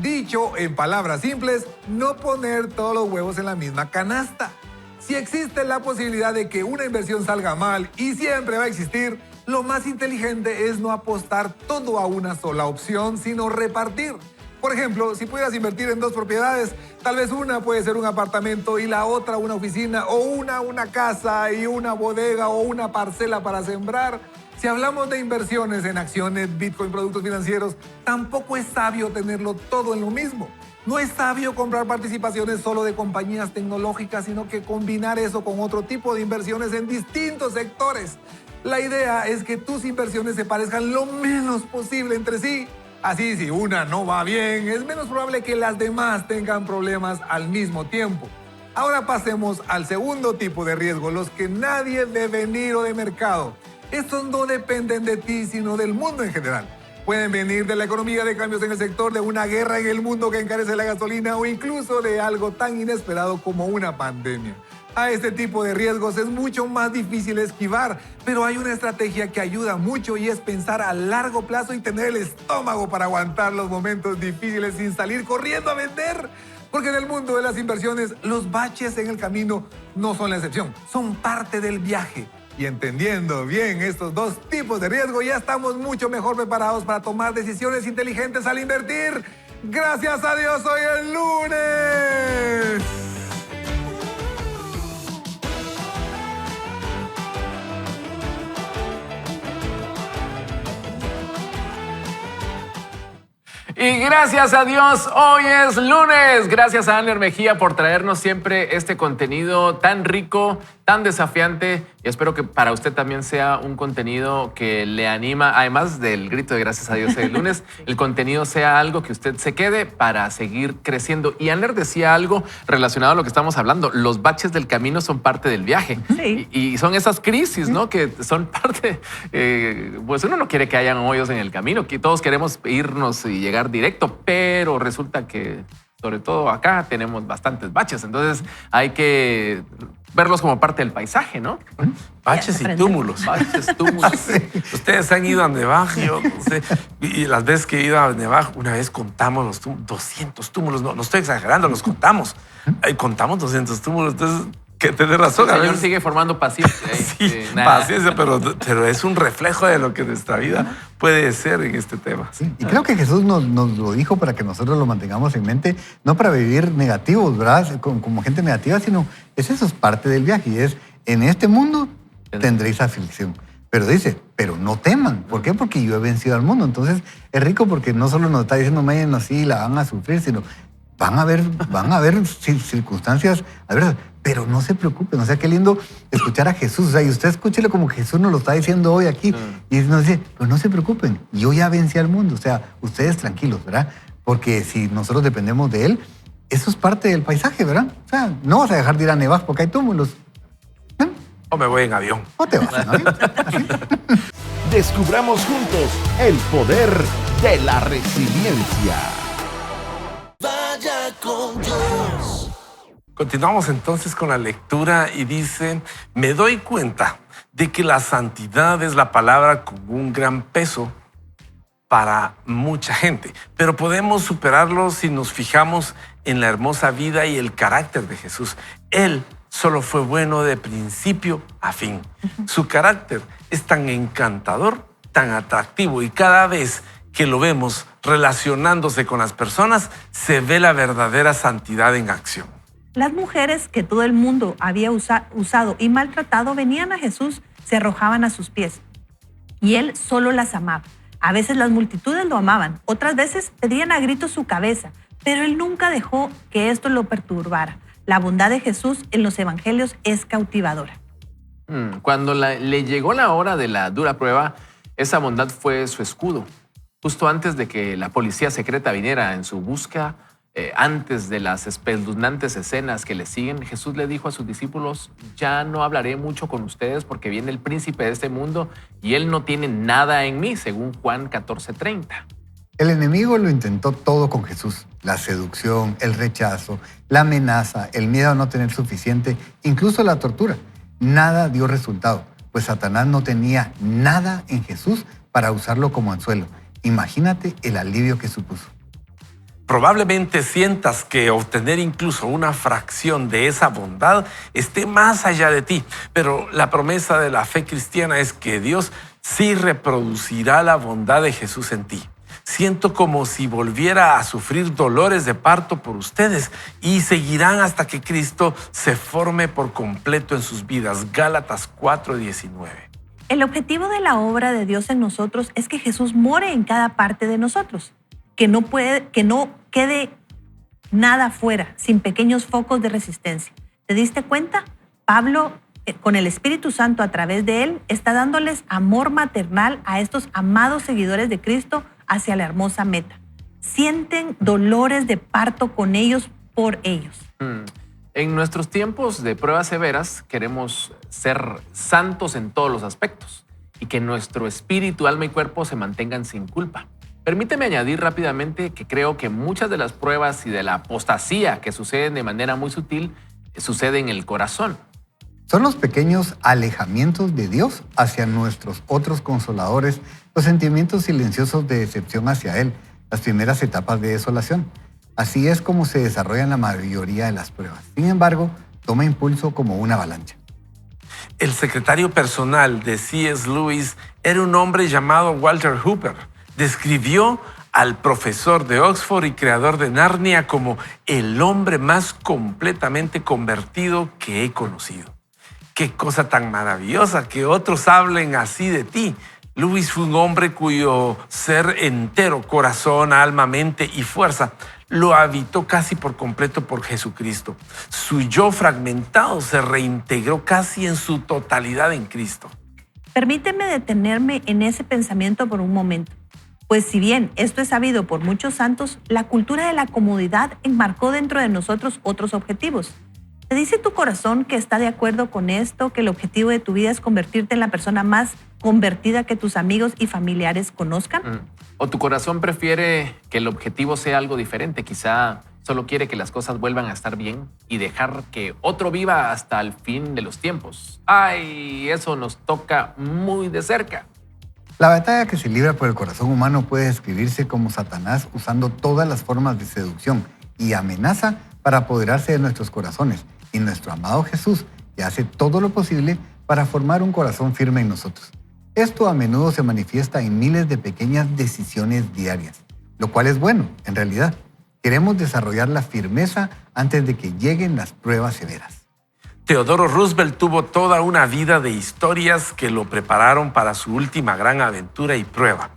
Dicho en palabras simples, no poner todos los huevos en la misma canasta. Si existe la posibilidad de que una inversión salga mal y siempre va a existir, lo más inteligente es no apostar todo a una sola opción, sino repartir. Por ejemplo, si pudieras invertir en 2 propiedades, tal vez una puede ser un apartamento y la otra una oficina, o una casa y una bodega o una parcela para sembrar. Si hablamos de inversiones en acciones, Bitcoin, productos financieros, tampoco es sabio tenerlo todo en lo mismo. No es sabio comprar participaciones solo de compañías tecnológicas, sino que combinar eso con otro tipo de inversiones en distintos sectores. La idea es que tus inversiones se parezcan lo menos posible entre sí. Así, si una no va bien, es menos probable que las demás tengan problemas al mismo tiempo. Ahora pasemos al segundo tipo de riesgo, los que nadie ve venir o de mercado. Estos no dependen de ti, sino del mundo en general. Pueden venir de la economía, de cambios en el sector, de una guerra en el mundo que encarece la gasolina o incluso de algo tan inesperado como una pandemia. A este tipo de riesgos es mucho más difícil esquivar, pero hay una estrategia que ayuda mucho y es pensar a largo plazo y tener el estómago para aguantar los momentos difíciles sin salir corriendo a vender. Porque en el mundo de las inversiones, los baches en el camino no son la excepción, son parte del viaje. Y entendiendo bien estos 2 tipos de riesgo, ya estamos mucho mejor preparados para tomar decisiones inteligentes al invertir. ¡Gracias a Dios, hoy es lunes! Y gracias a Dios, hoy es lunes. Gracias a Aner Mejía por traernos siempre este contenido tan rico, tan desafiante. Y espero que para usted también sea un contenido que le anima, además del grito de gracias a Dios el lunes, el contenido sea algo que usted se quede para seguir creciendo. Y Aner decía algo relacionado a lo que estamos hablando. Los baches del camino son parte del viaje. Sí. Y son esas crisis, ¿no? Que son parte, pues uno no quiere que hayan hoyos en el camino, que todos queremos irnos y llegar directo, pero resulta que sobre todo acá tenemos bastantes baches. Entonces hay que verlos como parte del paisaje, ¿no? Baches y túmulos. Baches, túmulos. Ustedes han ido a Nevaj, yo no sé. Y las veces que he ido a Nevaj, una vez contamos los túmulos, 200 túmulos. No estoy exagerando, los contamos. Contamos 200 túmulos. Entonces, que tenés razón. El a Señor veces sigue formando paciencia. Sí, paciencia, pero es un reflejo de lo que nuestra vida puede ser en este tema. Sí, y creo que Jesús nos lo dijo para que nosotros lo mantengamos en mente, no para vivir negativos, ¿verdad? Como gente negativa, sino eso es parte del viaje. Y es, en este mundo tendréis aflicción. Pero dice, pero no teman. ¿Por qué? Porque yo he vencido al mundo. Entonces, es rico porque no solo nos está diciendo, vayan así, la van a sufrir, sino van a haber circunstancias adversas. Pero no se preocupen, o sea, qué lindo escuchar a Jesús. O sea, y usted escúchele como Jesús nos lo está diciendo hoy aquí. Y nos dice, pero no se preocupen, yo ya vencí al mundo. O sea, ustedes tranquilos, ¿verdad? Porque si nosotros dependemos de Él, eso es parte del paisaje, ¿verdad? O sea, no vas a dejar de ir a Nevaj porque hay túmulos. ¿No? O me voy en avión. O te vas en avión. Descubramos juntos el poder de la resiliencia. Vaya con Dios. Continuamos entonces con la lectura y dice, me doy cuenta de que la santidad es la palabra con un gran peso para mucha gente, pero podemos superarlo si nos fijamos en la hermosa vida y el carácter de Jesús. Él solo fue bueno de principio a fin. Su carácter es tan encantador, tan atractivo y cada vez que lo vemos relacionándose con las personas, se ve la verdadera santidad en acción. Las mujeres que todo el mundo había usado y maltratado venían a Jesús, se arrojaban a sus pies y Él solo las amaba. A veces las multitudes lo amaban, otras veces pedían a gritos su cabeza, Pero él nunca dejó que esto lo perturbara. La bondad de Jesús en los evangelios es cautivadora. Cuando le llegó la hora de la dura prueba, esa bondad fue su escudo. Justo antes de que la policía secreta viniera en su busca, antes de las espeluznantes escenas que le siguen, Jesús le dijo a sus discípulos: ya no hablaré mucho con ustedes porque viene el príncipe de este mundo y él no tiene nada en mí, según Juan 14:30. El enemigo lo intentó todo con Jesús. La seducción, el rechazo, la amenaza, el miedo a no tener suficiente, incluso la tortura. Nada dio resultado, pues Satanás no tenía nada en Jesús para usarlo como anzuelo. Imagínate el alivio que supuso. Probablemente sientas que obtener incluso una fracción de esa bondad esté más allá de ti, pero la promesa de la fe cristiana es que Dios sí reproducirá la bondad de Jesús en ti. Siento como si volviera a sufrir dolores de parto por ustedes y seguirán hasta que Cristo se forme por completo en sus vidas. Gálatas 4:19. El objetivo de la obra de Dios en nosotros es que Jesús more en cada parte de nosotros, que no quede nada fuera, sin pequeños focos de resistencia. ¿Te diste cuenta? Pablo, con el Espíritu Santo a través de él, está dándoles amor maternal a estos amados seguidores de Cristo hacia la hermosa meta. Sienten dolores de parto con ellos por ellos. En nuestros tiempos de pruebas severas queremos ser santos en todos los aspectos y que nuestro espíritu, alma y cuerpo se mantengan sin culpa. Permíteme añadir rápidamente que creo que muchas de las pruebas y de la apostasía que suceden de manera muy sutil sucede en el corazón. Son los pequeños alejamientos de Dios hacia nuestros otros consoladores, los sentimientos silenciosos de decepción hacia Él, las primeras etapas de desolación. Así es como se desarrollan la mayoría de las pruebas. Sin embargo, toma impulso como una avalancha. El secretario personal de C.S. Lewis era un hombre llamado Walter Hooper. Describió al profesor de Oxford y creador de Narnia como el hombre más completamente convertido que he conocido. Qué cosa tan maravillosa que otros hablen así de ti. Lewis fue un hombre cuyo ser entero, corazón, alma, mente y fuerza, lo habitó casi por completo por Jesucristo. Su yo fragmentado se reintegró casi en su totalidad en Cristo. Permíteme detenerme en ese pensamiento por un momento. Pues si bien esto es sabido por muchos santos, la cultura de la comodidad enmarcó dentro de nosotros otros objetivos. ¿Te dice tu corazón que está de acuerdo con esto, que el objetivo de tu vida es convertirte en la persona más convertida que tus amigos y familiares conozcan? ¿O tu corazón prefiere que el objetivo sea algo diferente? Quizá solo quiere que las cosas vuelvan a estar bien y dejar que otro viva hasta el fin de los tiempos. ¡Ay! Eso nos toca muy de cerca. La batalla que se libra por el corazón humano puede describirse como Satanás usando todas las formas de seducción y amenaza para apoderarse de nuestros corazones. Y nuestro amado Jesús que hace todo lo posible para formar un corazón firme en nosotros. Esto a menudo se manifiesta en miles de pequeñas decisiones diarias, lo cual es bueno, en realidad. Queremos desarrollar la firmeza antes de que lleguen las pruebas severas. Theodore Roosevelt tuvo toda una vida de historias que lo prepararon para su última gran aventura y prueba: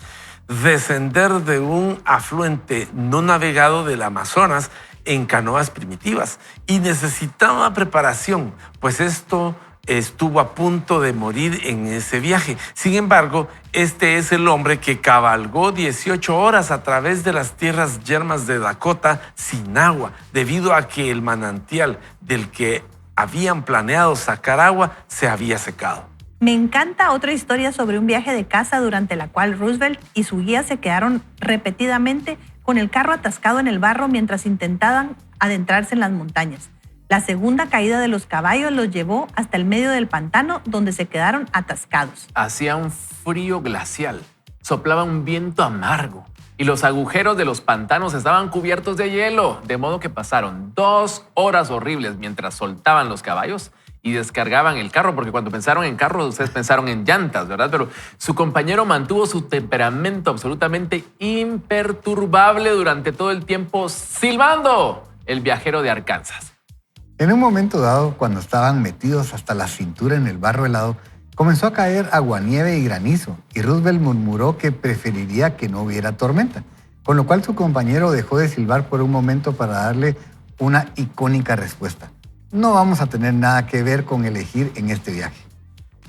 descender de un afluente no navegado del Amazonas en canoas primitivas, y necesitaba preparación, pues esto estuvo a punto de morir en ese viaje. Sin embargo, este es el hombre que cabalgó 18 horas a través de las tierras yermas de Dakota sin agua, debido a que el manantial del que habían planeado sacar agua se había secado. Me encanta otra historia sobre un viaje de caza durante la cual Roosevelt y su guía se quedaron repetidamente con el carro atascado en el barro mientras intentaban adentrarse en las montañas. La segunda caída de los caballos los llevó hasta el medio del pantano, donde se quedaron atascados. Hacía un frío glacial, soplaba un viento amargo y los agujeros de los pantanos estaban cubiertos de hielo, de modo que pasaron 2 horas horribles mientras soltaban los caballos y descargaban el carro, porque cuando pensaron en carros, ustedes pensaron en llantas, ¿verdad? Pero su compañero mantuvo su temperamento absolutamente imperturbable durante todo el tiempo, silbando, el viajero de Arkansas. En un momento dado, cuando estaban metidos hasta la cintura en el barro helado, comenzó a caer aguanieve y granizo, y Roosevelt murmuró que preferiría que no hubiera tormenta. con lo cual su compañero dejó de silbar por un momento para darle una icónica respuesta. No vamos a tener nada que ver con elegir en este viaje.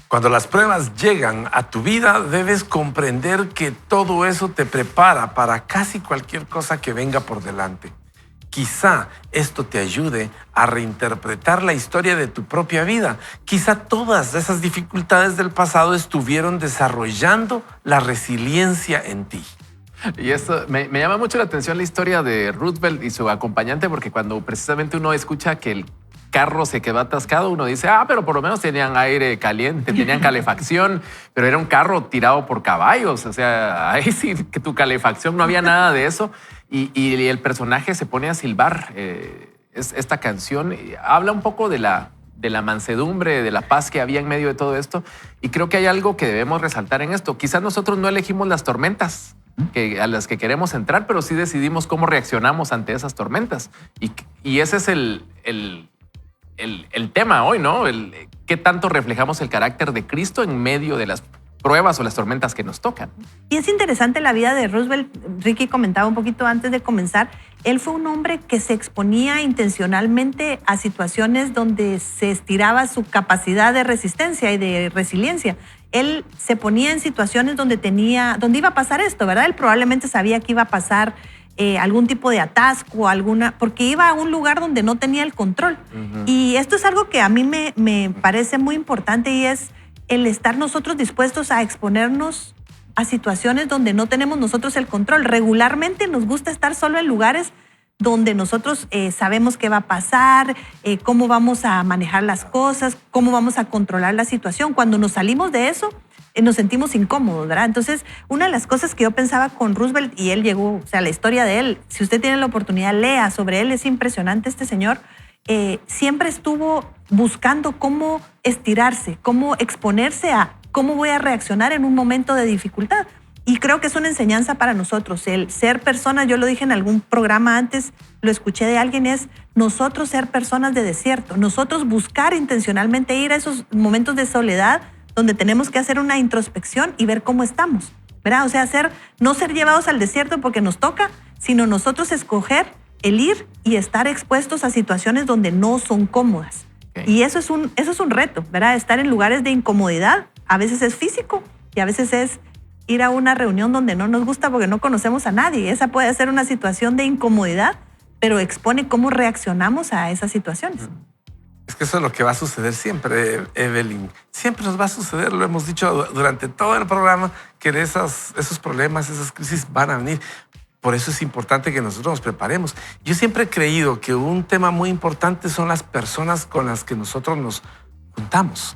Cuando las pruebas llegan a tu vida, debes comprender que todo eso te prepara para casi cualquier cosa que venga por delante. Quizá esto te ayude a reinterpretar la historia de tu propia vida. Quizá todas esas dificultades del pasado estuvieron desarrollando la resiliencia en ti. Y esto me llama mucho la atención la historia de Roosevelt y su acompañante, porque cuando precisamente uno escucha que el carro se quedó atascado, uno dice, pero por lo menos tenían aire caliente, tenían calefacción, pero era un carro tirado por caballos. O sea, ahí sí que tu calefacción, no había nada de eso. Y el personaje se pone a silbar. Esta canción habla un poco de la mansedumbre, de la paz que había en medio de todo esto. Y creo que hay algo que debemos resaltar en esto. Quizás nosotros no elegimos las tormentas a las que queremos entrar, pero sí decidimos cómo reaccionamos ante esas tormentas. Y ese es el tema hoy, ¿no? ¿Qué tanto reflejamos el carácter de Cristo en medio de las pruebas o las tormentas que nos tocan? Y es interesante la vida de Roosevelt. Ricky comentaba un poquito antes de comenzar. Él fue un hombre que se exponía intencionalmente a situaciones donde se estiraba su capacidad de resistencia y de resiliencia. Él se ponía en situaciones donde iba a pasar esto, ¿verdad? Él probablemente sabía que iba a pasar algún tipo de atasco, porque iba a un lugar donde no tenía el control. Y esto es algo que a mí me parece muy importante, y es el estar nosotros dispuestos a exponernos a situaciones donde no tenemos nosotros el control. Regularmente nos gusta estar solo en lugares donde nosotros sabemos qué va a pasar, cómo vamos a manejar las cosas, cómo vamos a controlar la situación. Cuando nos salimos de eso, nos sentimos incómodos, ¿verdad? Entonces, una de las cosas que yo pensaba con Roosevelt, y él llegó, o sea, la historia de él, si usted tiene la oportunidad, lea sobre él, es impresionante este señor. Siempre estuvo buscando cómo estirarse, cómo exponerse a cómo voy a reaccionar en un momento de dificultad. Y creo que es una enseñanza para nosotros. El ser personas, yo lo dije en algún programa antes, lo escuché de alguien, es nosotros ser personas de desierto, nosotros buscar intencionalmente ir a esos momentos de soledad donde tenemos que hacer una introspección y ver cómo estamos, ¿verdad? O sea, no ser llevados al desierto porque nos toca, sino nosotros escoger el ir y estar expuestos a situaciones donde no son cómodas. Okay. Y eso es un reto, ¿verdad? Estar en lugares de incomodidad, a veces es físico y a veces es ir a una reunión donde no nos gusta porque no conocemos a nadie. Esa puede ser una situación de incomodidad, pero expone cómo reaccionamos a esas situaciones. Es que eso es lo que va a suceder siempre, Evelyn. Siempre nos va a suceder, lo hemos dicho durante todo el programa, que esos problemas, esas crisis van a venir. Por eso es importante que nosotros nos preparemos. Yo siempre he creído que un tema muy importante son las personas con las que nosotros nos juntamos.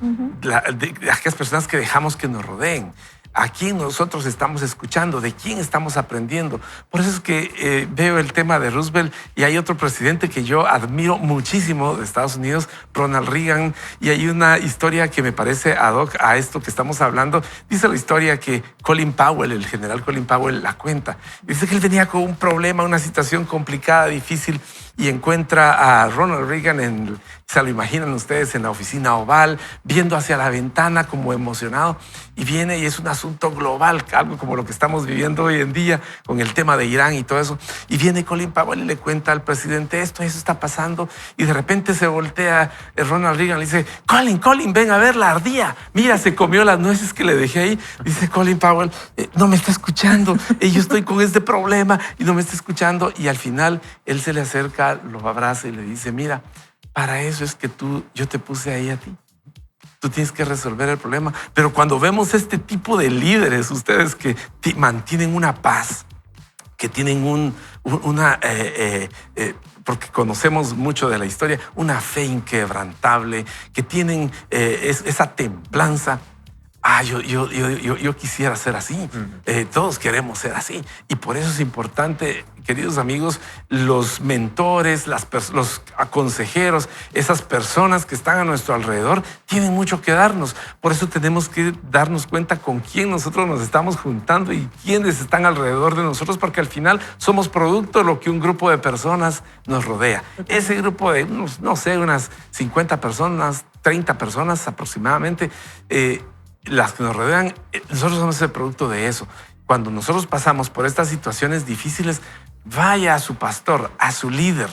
Aquellas personas que dejamos que nos rodeen. ¿A quién nosotros estamos escuchando? ¿De quién estamos aprendiendo? Por eso es que veo el tema de Roosevelt, y hay otro presidente que yo admiro muchísimo de Estados Unidos, Ronald Reagan, y hay una historia que me parece ad hoc a esto que estamos hablando. Dice la historia que Colin Powell, el general Colin Powell, la cuenta. Dice que él venía con un problema, una situación complicada, difícil, y encuentra a Ronald Reagan, se lo imaginan ustedes, en la oficina oval, viendo hacia la ventana como emocionado, y viene y es un asunto global, algo como lo que estamos viviendo hoy en día con el tema de Irán y todo eso. Y viene Colin Powell y le cuenta al presidente eso está pasando, y de repente se voltea Ronald Reagan y le dice, Colin, ven a ver la ardilla, mira, se comió las nueces que le dejé ahí. Dice Colin Powell, no me está escuchando, yo estoy con este problema y no me está escuchando. Y al final él se le acerca, lo abraza y le dice, mira, para eso es que yo te puse ahí a ti. Tú tienes que resolver el problema. Pero cuando vemos este tipo de líderes, ustedes que mantienen una paz, que tienen porque conocemos mucho de la historia, una fe inquebrantable, que tienen esa templanza. Yo quisiera ser así. Todos queremos ser así. Y por eso es importante, queridos amigos, los mentores, los consejeros, esas personas que están a nuestro alrededor, tienen mucho que darnos. Por eso tenemos que darnos cuenta con quién nosotros nos estamos juntando y quiénes están alrededor de nosotros, porque al final somos producto de lo que un grupo de personas nos rodea. Ese grupo de, unas 50 personas, 30 personas aproximadamente, las que nos rodean, nosotros somos el producto de eso. cuando nosotros pasamos por estas situaciones difíciles, vaya a su pastor, a su líder,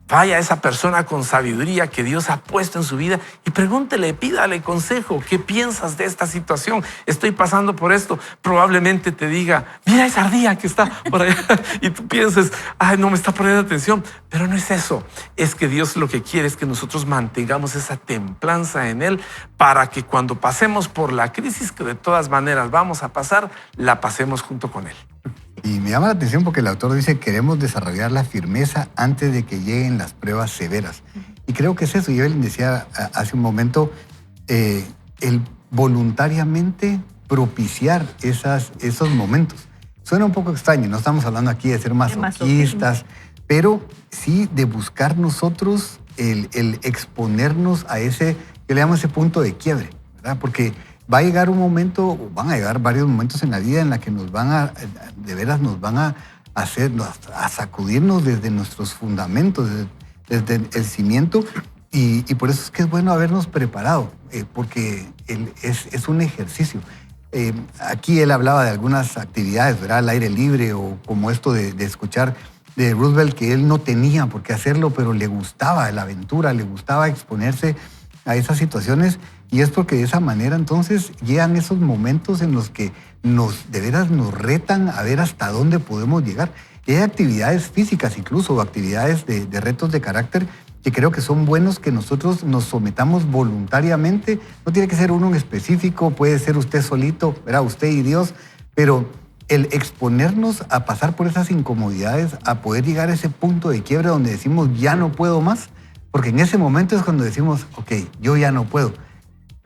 vaya a esa persona con sabiduría que Dios ha puesto en su vida y pregúntele, pídale consejo. ¿Qué piensas de esta situación? Estoy pasando por esto. Probablemente te diga, mira esa ardilla que está por allá. Y tú pienses, ay, no me está poniendo atención. Pero no es eso. Es que Dios lo que quiere es que nosotros mantengamos esa templanza en Él para que cuando pasemos por la crisis que de todas maneras vamos a pasar, la pasemos junto con Él. Y me llama la atención porque el autor dice, queremos desarrollar la firmeza antes de que lleguen las pruebas severas. Y creo que es eso. Y él decía hace un momento, el voluntariamente propiciar esos momentos. Suena un poco extraño, no estamos hablando aquí de ser masoquistas, pero sí de buscar nosotros el exponernos a ese, yo le llamo ese punto de quiebre, ¿verdad? Porque va a llegar un momento, o van a llegar varios momentos en la vida en la que nos van a hacer, a sacudirnos desde nuestros fundamentos, desde el cimiento, y por eso es que es bueno habernos preparado, porque es un ejercicio. Aquí él hablaba de algunas actividades, ¿verdad? Al aire libre, o como esto de escuchar de Roosevelt, que él no tenía por qué hacerlo, pero le gustaba la aventura, le gustaba exponerse a esas situaciones. Y es porque de esa manera entonces llegan esos momentos en los que de veras nos retan a ver hasta dónde podemos llegar. Y hay actividades físicas incluso, o actividades de retos de carácter que creo que son buenos que nosotros nos sometamos voluntariamente. No tiene que ser uno en específico, puede ser usted solito, ¿verdad? Usted y Dios, pero el exponernos a pasar por esas incomodidades, a poder llegar a ese punto de quiebre donde decimos ya no puedo más, porque en ese momento es cuando decimos, ok, yo ya no puedo.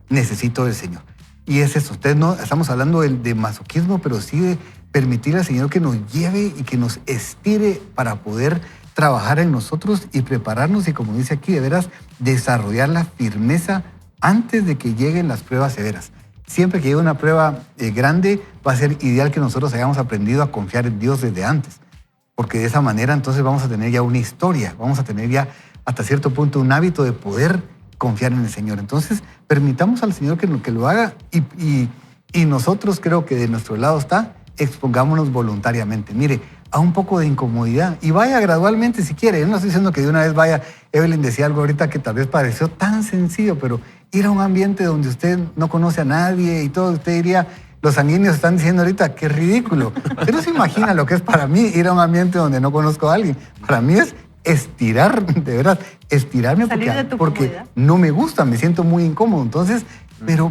Necesito del Señor. Y es eso. Ustedes no estamos hablando de masoquismo, pero sí de permitir al Señor que nos lleve y que nos estire para poder trabajar en nosotros y prepararnos y, como dice aquí, de veras, desarrollar la firmeza antes de que lleguen las pruebas severas. Siempre que llegue una prueba grande, va a ser ideal que nosotros hayamos aprendido a confiar en Dios desde antes. Porque de esa manera entonces vamos a tener ya una historia, vamos a tener ya hasta cierto punto un hábito de poder confiar en el Señor. Entonces, permitamos al Señor que lo haga y nosotros, creo que de nuestro lado está, expongámonos voluntariamente. Mire, a un poco de incomodidad y vaya gradualmente si quiere. Yo no estoy diciendo que de una vez vaya. Evelyn decía algo ahorita que tal vez pareció tan sencillo, pero ir a un ambiente donde usted no conoce a nadie y todo, usted diría, los sanguíneos están diciendo ahorita, qué ridículo. Usted no se imagina lo que es para mí ir a un ambiente donde no conozco a alguien. Para mí es estirar, de verdad, estirarme porque no me gusta, me siento muy incómodo. Entonces,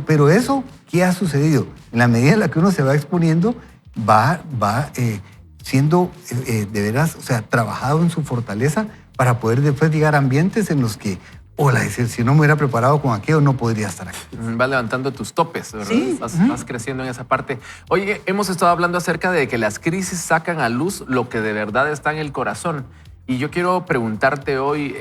pero eso, ¿qué ha sucedido? En la medida en la que uno se va exponiendo, va siendo de veras, o sea, trabajado en su fortaleza para poder después llegar a ambientes en los que, hola, si no me hubiera preparado con aquello, no podría estar aquí. Vas levantando tus topes, ¿verdad? Sí. Vas creciendo en esa parte. Oye, hemos estado hablando acerca de que las crisis sacan a luz lo que de verdad está en el corazón. Y yo quiero preguntarte hoy,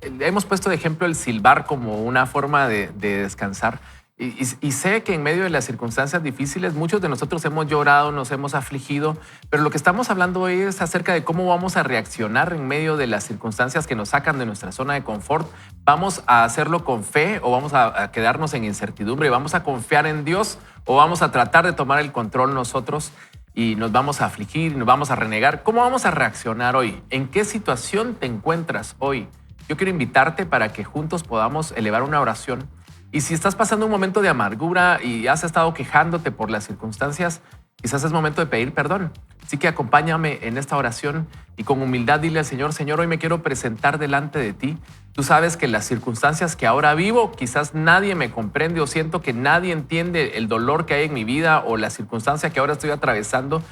hemos puesto de ejemplo el silbar como una forma de descansar. Y sé que en medio de las circunstancias difíciles muchos de nosotros hemos llorado, nos hemos afligido, pero lo que estamos hablando hoy es acerca de cómo vamos a reaccionar en medio de las circunstancias que nos sacan de nuestra zona de confort. ¿Vamos a hacerlo con fe o vamos a quedarnos en incertidumbre? ¿Vamos a confiar en Dios o vamos a tratar de tomar el control nosotros y nos vamos a afligir y nos vamos a renegar? ¿Cómo vamos a reaccionar hoy? ¿En qué situación te encuentras hoy? Yo quiero invitarte para que juntos podamos elevar una oración. Y si estás pasando un momento de amargura y has estado quejándote por las circunstancias, quizás es momento de pedir perdón. Así que acompáñame en esta oración y con humildad dile al Señor, Señor, hoy me quiero presentar delante de ti. Tú sabes que las circunstancias que ahora vivo, quizás nadie me comprende o siento que nadie entiende el dolor que hay en mi vida o la circunstancia que ahora estoy atravesando.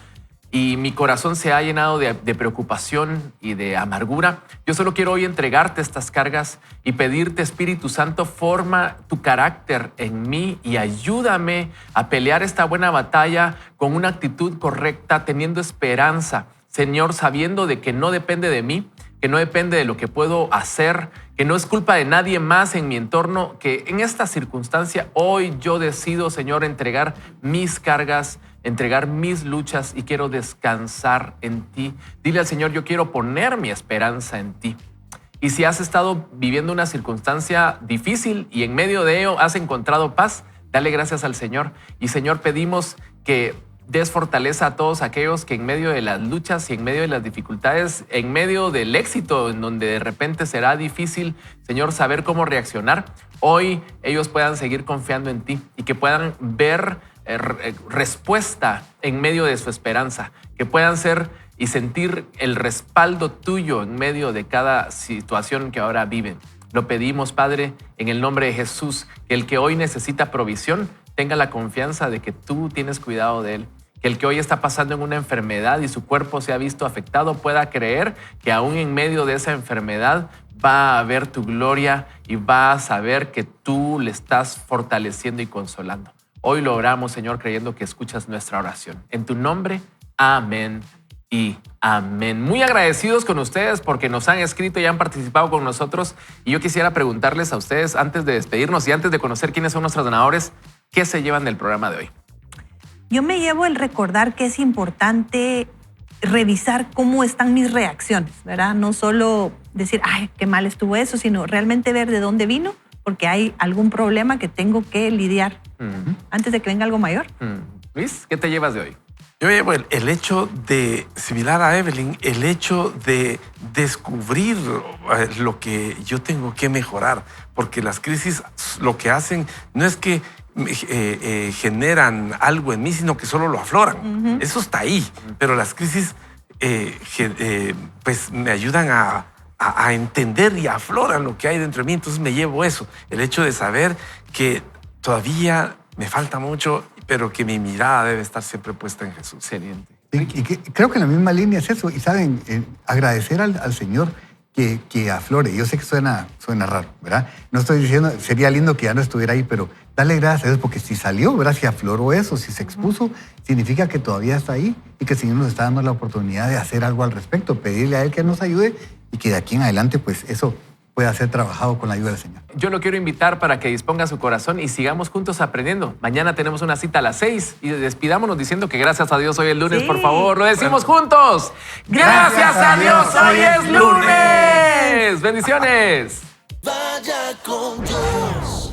Y mi corazón se ha llenado de preocupación y de amargura. Yo solo quiero hoy entregarte estas cargas y pedirte, Espíritu Santo, forma tu carácter en mí y ayúdame a pelear esta buena batalla con una actitud correcta, teniendo esperanza, Señor, sabiendo de que no depende de mí, que no depende de lo que puedo hacer, que no es culpa de nadie más en mi entorno, que en esta circunstancia hoy yo decido, Señor, entregar mis cargas, entregar mis luchas y quiero descansar en ti. Dile al Señor, yo quiero poner mi esperanza en ti. Y si has estado viviendo una circunstancia difícil y en medio de ello has encontrado paz, dale gracias al Señor. Y Señor, pedimos que des fortaleza a todos aquellos que en medio de las luchas y en medio de las dificultades, en medio del éxito, en donde de repente será difícil, Señor, saber cómo reaccionar, hoy ellos puedan seguir confiando en ti y que puedan ver respuesta en medio de su esperanza, que puedan ser y sentir el respaldo tuyo en medio de cada situación que ahora viven. Lo pedimos, Padre, en el nombre de Jesús, que el que hoy necesita provisión tenga la confianza de que tú tienes cuidado de él. Que el que hoy está pasando en una enfermedad y su cuerpo se ha visto afectado pueda creer que aún en medio de esa enfermedad va a ver tu gloria y va a saber que tú le estás fortaleciendo y consolando. Hoy lo oramos, Señor, creyendo que escuchas nuestra oración. En tu nombre, amén y amén. Muy agradecidos con ustedes porque nos han escrito y han participado con nosotros. Y yo quisiera preguntarles a ustedes, antes de despedirnos y antes de conocer quiénes son nuestros donadores, ¿qué se llevan del programa de hoy? Yo me llevo el recordar que es importante revisar cómo están mis reacciones, ¿verdad? No solo decir, ay, qué mal estuvo eso, sino realmente ver de dónde vino, porque hay algún problema que tengo que lidiar antes de que venga algo mayor. Luis, ¿qué te llevas de hoy? Yo llevo el hecho de, similar a Evelyn, el hecho de descubrir lo que yo tengo que mejorar, porque las crisis lo que hacen no es que generan algo en mí, sino que solo lo afloran. Eso está ahí, pero las crisis pues me ayudan a entender y afloran lo que hay dentro de mí. Entonces me llevo eso, el hecho de saber que todavía me falta mucho, pero que mi mirada debe estar siempre puesta en Jesús. Excelente. Y creo que en la misma línea es eso. Y saben, agradecer al Señor que aflore. Yo sé que suena raro, ¿verdad? No estoy diciendo, sería lindo que ya no estuviera ahí, pero dale gracias a Dios porque si salió, ¿verdad? Si afloró eso, si se expuso, significa que todavía está ahí y que el Señor nos está dando la oportunidad de hacer algo al respecto, pedirle a Él que nos ayude y que de aquí en adelante, pues eso pueda ser trabajado con la ayuda del Señor. Yo lo quiero invitar para que disponga su corazón y sigamos juntos aprendiendo. Mañana tenemos una cita a las 6 y despidámonos diciendo que gracias a Dios hoy es lunes, Sí. por favor. Lo decimos juntos. Gracias a Dios hoy es lunes. Bendiciones. Vaya con Dios.